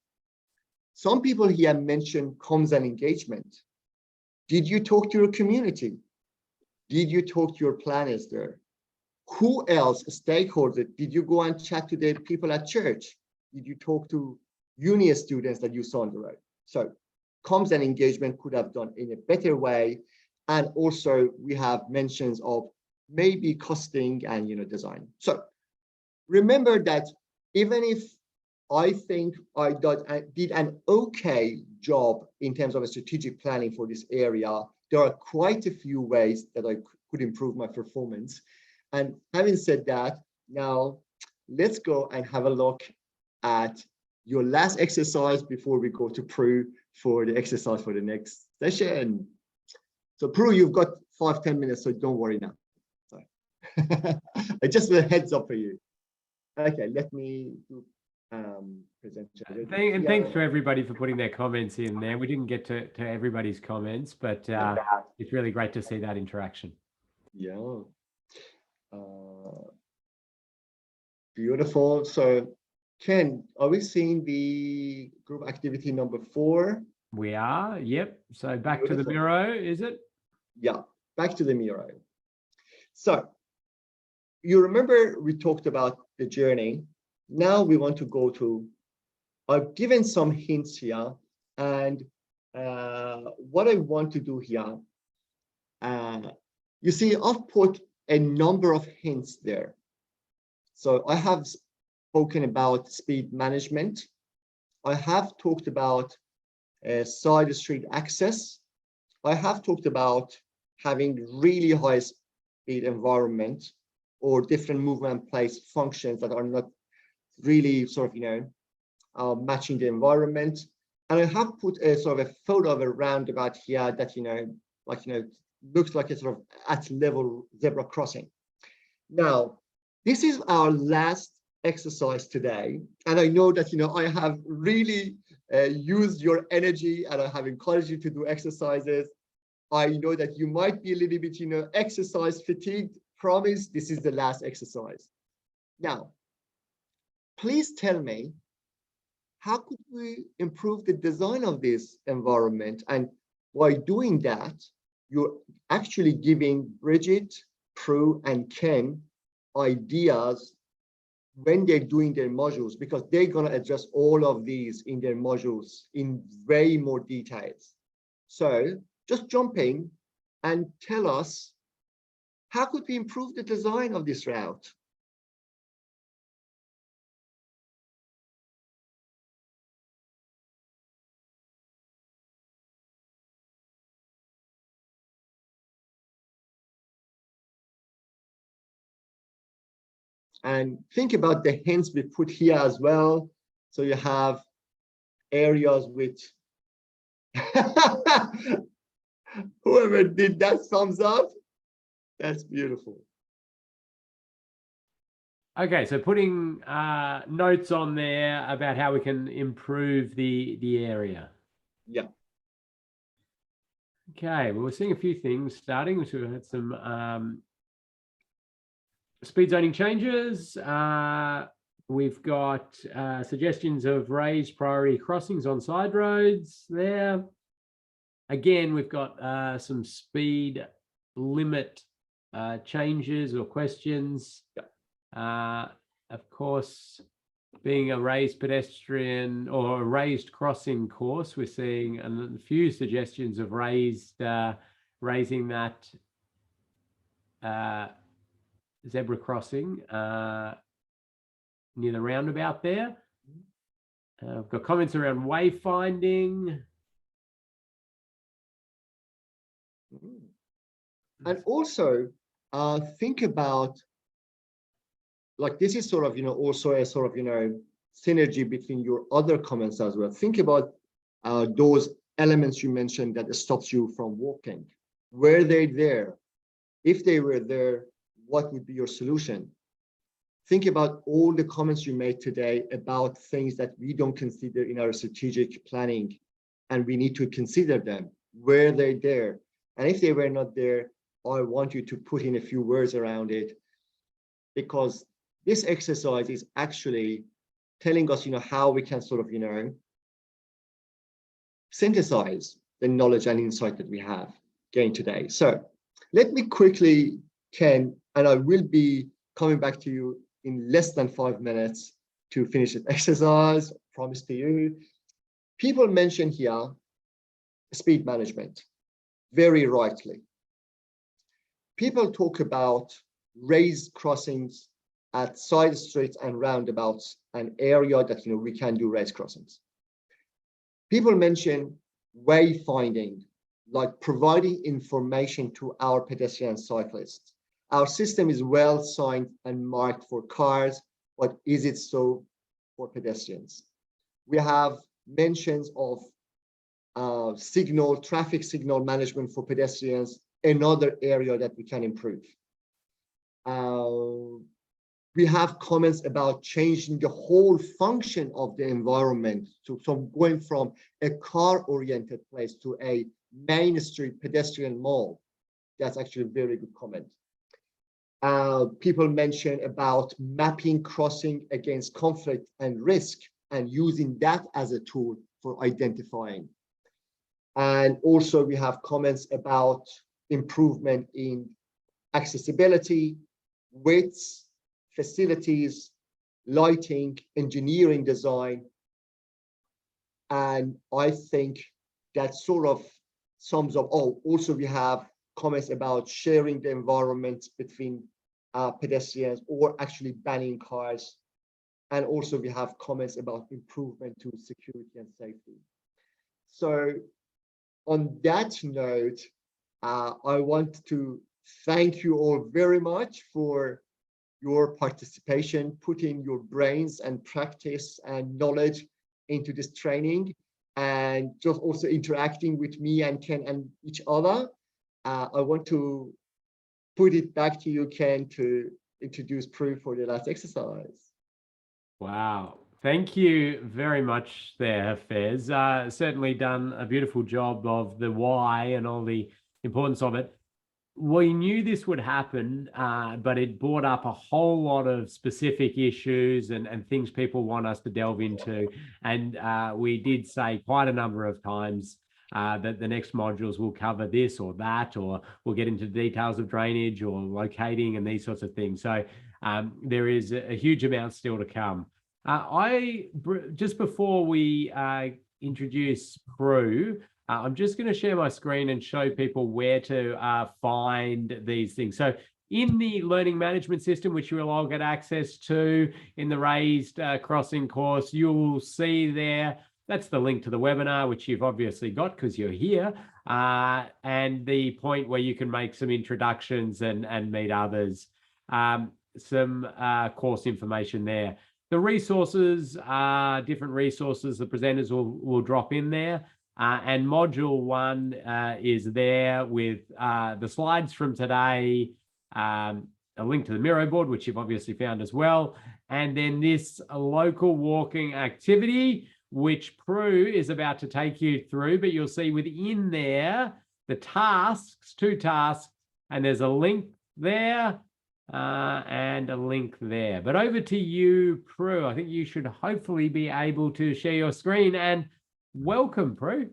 Some people here mentioned comms and engagement. Did you talk to your community? Did you talk to your planners there? Who else, stakeholders? Did you go and chat to the people at church? Did you talk to uni students that you saw on the road? So comms and engagement could have done in a better way. And also we have mentions of maybe costing and design. So remember that even if I think I did an okay job in terms of a strategic planning for this area, there are quite a few ways that I could improve my performance. And having said that, now let's go and have a look at your last exercise before we go to Prue for the exercise for the next session. So Prue, you've got 5-10 minutes, so don't worry now. Sorry. Just a heads up for you. Okay, let me do present. And thanks to everybody for putting their comments in there. We didn't get to everybody's comments, but it's really great to see that interaction. Yeah. Beautiful. So Ken, are we seeing the group activity number 4? We are, yep. So back Beautiful. to the Miro, is it? Yeah, back to the Miro. So you remember we talked about the journey. Now we want to go to, I've given some hints here, and what I want to do here, you see, I've put a number of hints there. So I have spoken about speed management. I have talked about side street access. I have talked about having really high speed environment or different movement place functions that are not really sort of, matching the environment. And I have put a sort of a photo of a roundabout here that, looks like a sort of at level zebra crossing. Now, this is our last exercise today. And I know that, I have really use your energy, and I have encouraged you to do exercises. I know that you might be a little bit, exercise fatigued. Promise, this is the last exercise. Now, please tell me, how could we improve the design of this environment? And by doing that, you're actually giving Bridget, Prue, and Ken ideas when they're doing their modules, because they're going to address all of these in their modules in way more details. So just jump in and tell us, how could we improve the design of this route? And think about the hints we put here as well. So you have areas with whoever did that thumbs up. That's beautiful. Okay, so putting notes on there about how we can improve the area. Yeah. Okay, well, we're seeing a few things starting. So we had some speed zoning changes. We've got suggestions of raised priority crossings on side roads there. Again, we've got some speed limit changes or questions. Of course, being a raised pedestrian or a raised crossing course, we're seeing a few suggestions of raising that zebra crossing near the roundabout there. I've got comments around wayfinding. And also think about, like, this is sort of, also a sort of, synergy between your other comments as well. Think about those elements you mentioned that stops you from walking. Were they there? If they were there, what would be your solution? Think about all the comments you made today about things that we don't consider in our strategic planning, and we need to consider them. Were they there? And if they were not there, I want you to put in a few words around it, because this exercise is actually telling us, how we can sort of, synthesize the knowledge and insight that we have gained today. So let me quickly, Ken, and I will be coming back to you in less than 5 minutes to finish this exercise, promise to you. People mention here speed management, very rightly. People talk about raised crossings at side streets and roundabouts, an area that we can do raised crossings. People mention wayfinding, like providing information to our pedestrian cyclists. Our system is well signed and marked for cars, but is it so for pedestrians? We have mentions of traffic signal management for pedestrians, another area that we can improve. We have comments about changing the whole function of the environment. So going from a car-oriented place to a main street pedestrian mall. That's actually a very good comment. People mention about mapping crossing against conflict and risk and using that as a tool for identifying. And also we have comments about improvement in accessibility, widths, facilities, lighting, engineering design. And I think that sort of sums up. Oh, also we have comments about sharing the environment between pedestrians or actually banning cars. And also we have comments about improvement to security and safety. So on that note, I want to thank you all very much for your participation, putting your brains and practice and knowledge into this training, and just also interacting with me and Ken and each other. I want to put it back to you, Ken, to introduce Prue for the last exercise. Wow. Thank you very much there, Fez. Certainly done a beautiful job of the why and all the importance of it. We knew this would happen, but it brought up a whole lot of specific issues and things people want us to delve into. And we did say quite a number of times that the next modules will cover this or that, or we'll get into details of drainage or locating and these sorts of things. So there is a huge amount still to come. Just before we introduce Prue, I'm just going to share my screen and show people where to find these things. So in the learning management system, which you will all get access to in the raised crossing course, you'll see there, that's the link to the webinar, which you've obviously got because you're here, and the point where you can make some introductions and meet others. Some course information there. The resources are different resources the presenters will drop in there. And module 1 is there with the slides from today, a link to the Miro board, which you've obviously found as well. And then this local walking activity, which Prue is about to take you through, but you'll see within there, the tasks, 2 tasks, and there's a link there and a link there. But over to you, Prue. I think you should hopefully be able to share your screen, and welcome, Prue.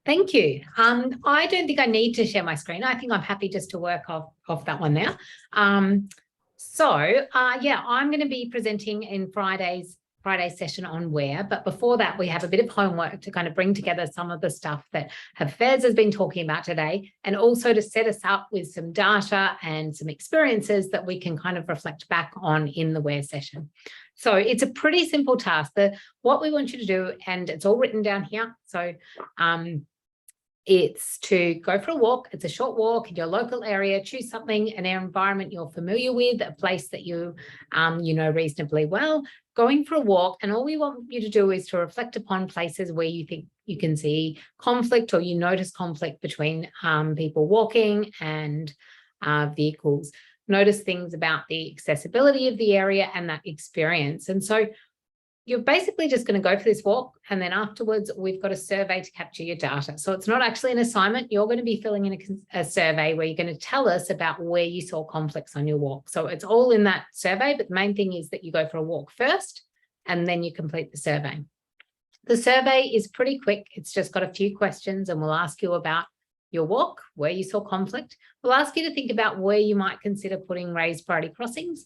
Thank you. I don't think I need to share my screen. I think I'm happy just to work off that one now. Yeah, I'm going to be presenting in Friday's session on where, but before that, we have a bit of homework to kind of bring together some of the stuff that Fez has been talking about today, and also to set us up with some data and some experiences that we can kind of reflect back on in the where session. So it's a pretty simple task. What we want you to do, and it's all written down here. So it's to go for a walk. It's a short walk in your local area. Choose something, an environment you're familiar with, a place that you know reasonably well. Going for a walk, and all we want you to do is to reflect upon places where you think you can see conflict, or you notice conflict between people walking and vehicles. Notice things about the accessibility of the area and that experience. And so you're basically just going to go for this walk, and then afterwards we've got a survey to capture your data. So it's not actually an assignment. You're going to be filling in a survey where you're going to tell us about where you saw conflicts on your walk. So it's all in that survey, but the main thing is that you go for a walk first and then you complete the survey. The survey is pretty quick. It's just got a few questions, and we'll ask you about your walk, where you saw conflict. We'll ask you to think about where you might consider putting raised priority crossings.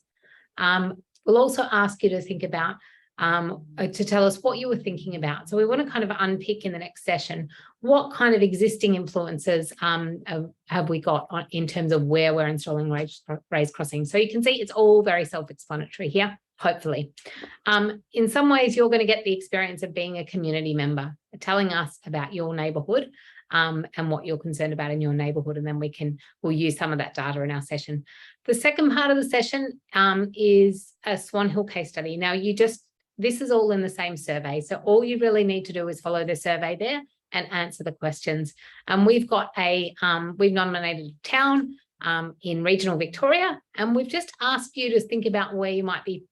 We'll also ask you to think about to tell us what you were thinking about. So we want to kind of unpick in the next session, what kind of existing influences have we got in terms of where we're installing raised crossings. So you can see it's all very self-explanatory here, hopefully. In some ways, you're going to get the experience of being a community member, telling us about your neighbourhood and what you're concerned about in your neighbourhood, and then we'll use some of that data in our session. The second part of the session is a Swan Hill case study. Now, this is all in the same survey. So all you really need to do is follow the survey there and answer the questions. We've nominated a town in regional Victoria, and we've just asked you to think about where you might be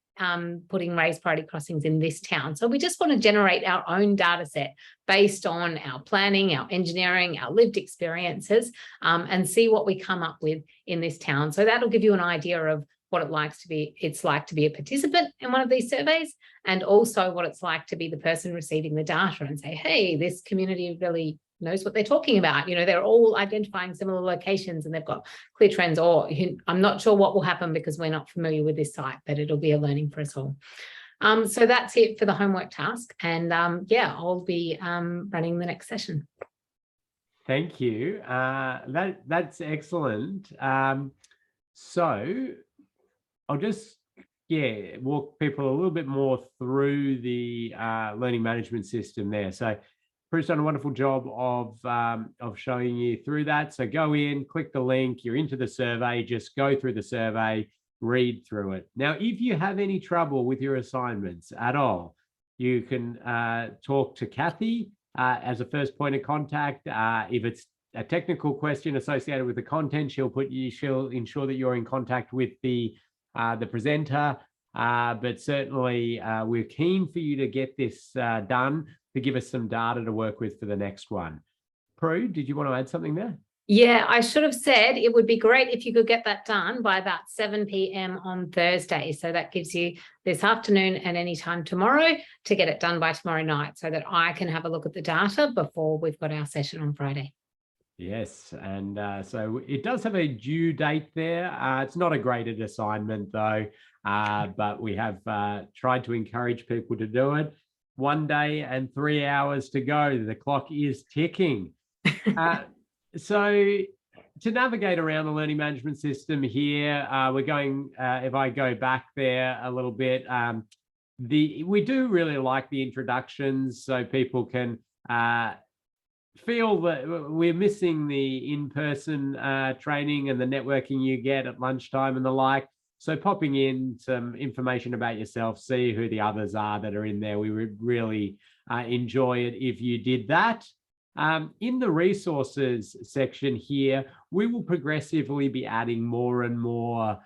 putting raised priority crossings in this town. So we just want to generate our own data set based on our planning, our engineering, our lived experiences, and see what we come up with in this town. So that'll give you an idea of what it's like to be a participant in one of these surveys, and also what it's like to be the person receiving the data and say, hey, this community really knows what they're talking about. You know, they're all identifying similar locations and they've got clear trends, or I'm not sure what will happen because we're not familiar with this site, but it'll be a learning for us all. So that's it for the homework task. And yeah, I'll be running the next session. Thank you. That's excellent. So I'll just walk people a little bit more through the learning management system there. So Prue's done a wonderful job of showing you through that. So go in, click the link, you're into the survey, just go through the survey, read through it. Now, if you have any trouble with your assignments at all, you can talk to Kathy as a first point of contact. If it's a technical question associated with the content, she'll ensure that you're in contact with the presenter. but certainly we're keen for you to get this done to give us some data to work with for the next one. Prue, did you want to add something there? Yeah, I should have said it would be great if you could get that done by about 7 p.m. on Thursday. So that gives you this afternoon and any time tomorrow to get it done by tomorrow night so that I can have a look at the data before we've got our session on Friday. Yes, and so it does have a due date there. It's not a graded assignment though, but we have tried to encourage people to do it. 1 day and 3 hours to go. The clock is ticking. So to navigate around the learning management system here, we're going, if I go back there a little bit, we do really like the introductions so people can feel that we're missing the in-person training and the networking you get at lunchtime and the like. So popping in some information about yourself, see who the others are that are in there. We would really enjoy it if you did that. In the resources section here, we will progressively be adding more and more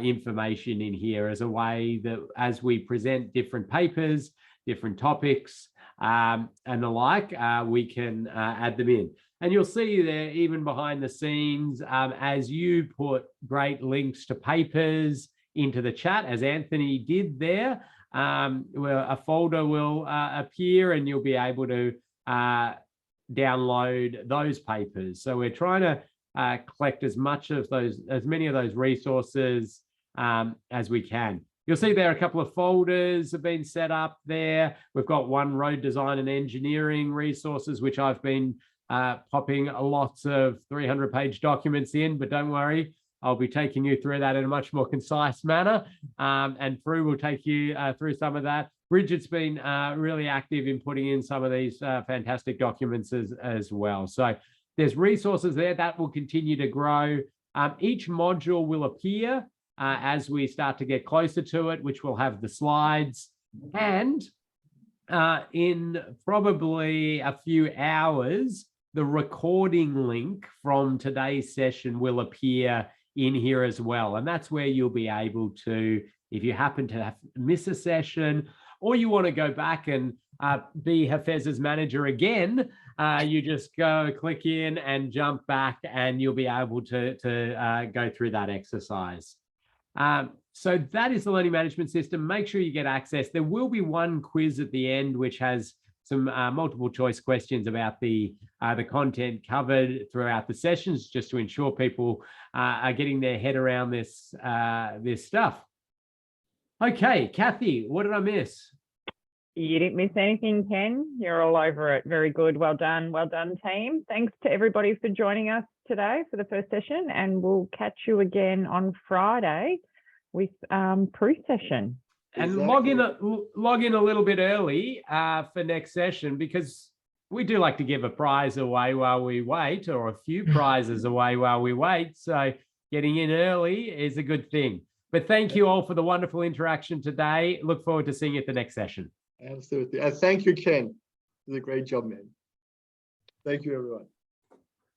information in here as a way that as we present different papers, different topics, and the like, we can add them in. And you'll see there, even behind the scenes, as you put great links to papers into the chat, as Anthony did there, a folder will appear and you'll be able to download those papers. So we're trying to collect as many of those resources as we can. You'll see there a couple of folders have been set up there. We've got one road design and engineering resources, which I've been popping lots of 300-page documents in, but don't worry, I'll be taking you through that in a much more concise manner. And Prue will take you through some of that. Bridget's been really active in putting in some of these fantastic documents as well. So there's resources there that will continue to grow. Each module will appear as we start to get closer to it, which will have the slides. And in probably a few hours, the recording link from today's session will appear in here as well. And that's where you'll be able to, if you happen to miss a session, or you want to go back and be Hafez's manager again, you just go click in and jump back and you'll be able to go through that exercise. So that is the learning management system. Make sure you get access. There will be one quiz at the end, which has some multiple choice questions about the content covered throughout the sessions, just to ensure people are getting their head around this stuff. Okay, Kathy, what did I miss? You didn't miss anything, Ken. You're all over it. Very good. Well done. Well done, team. Thanks to everybody for joining us today for the first session, and we'll catch you again on Friday with Prue's session. And Exactly. log in a little bit early for next session, because we do like to give a prize away while we wait, or a few prizes away while we wait. So getting in early is a good thing. But thank you all for the wonderful interaction today. Look forward to seeing you at the next session. Absolutely. And thank you, Ken. You did a great job, man. Thank you, everyone.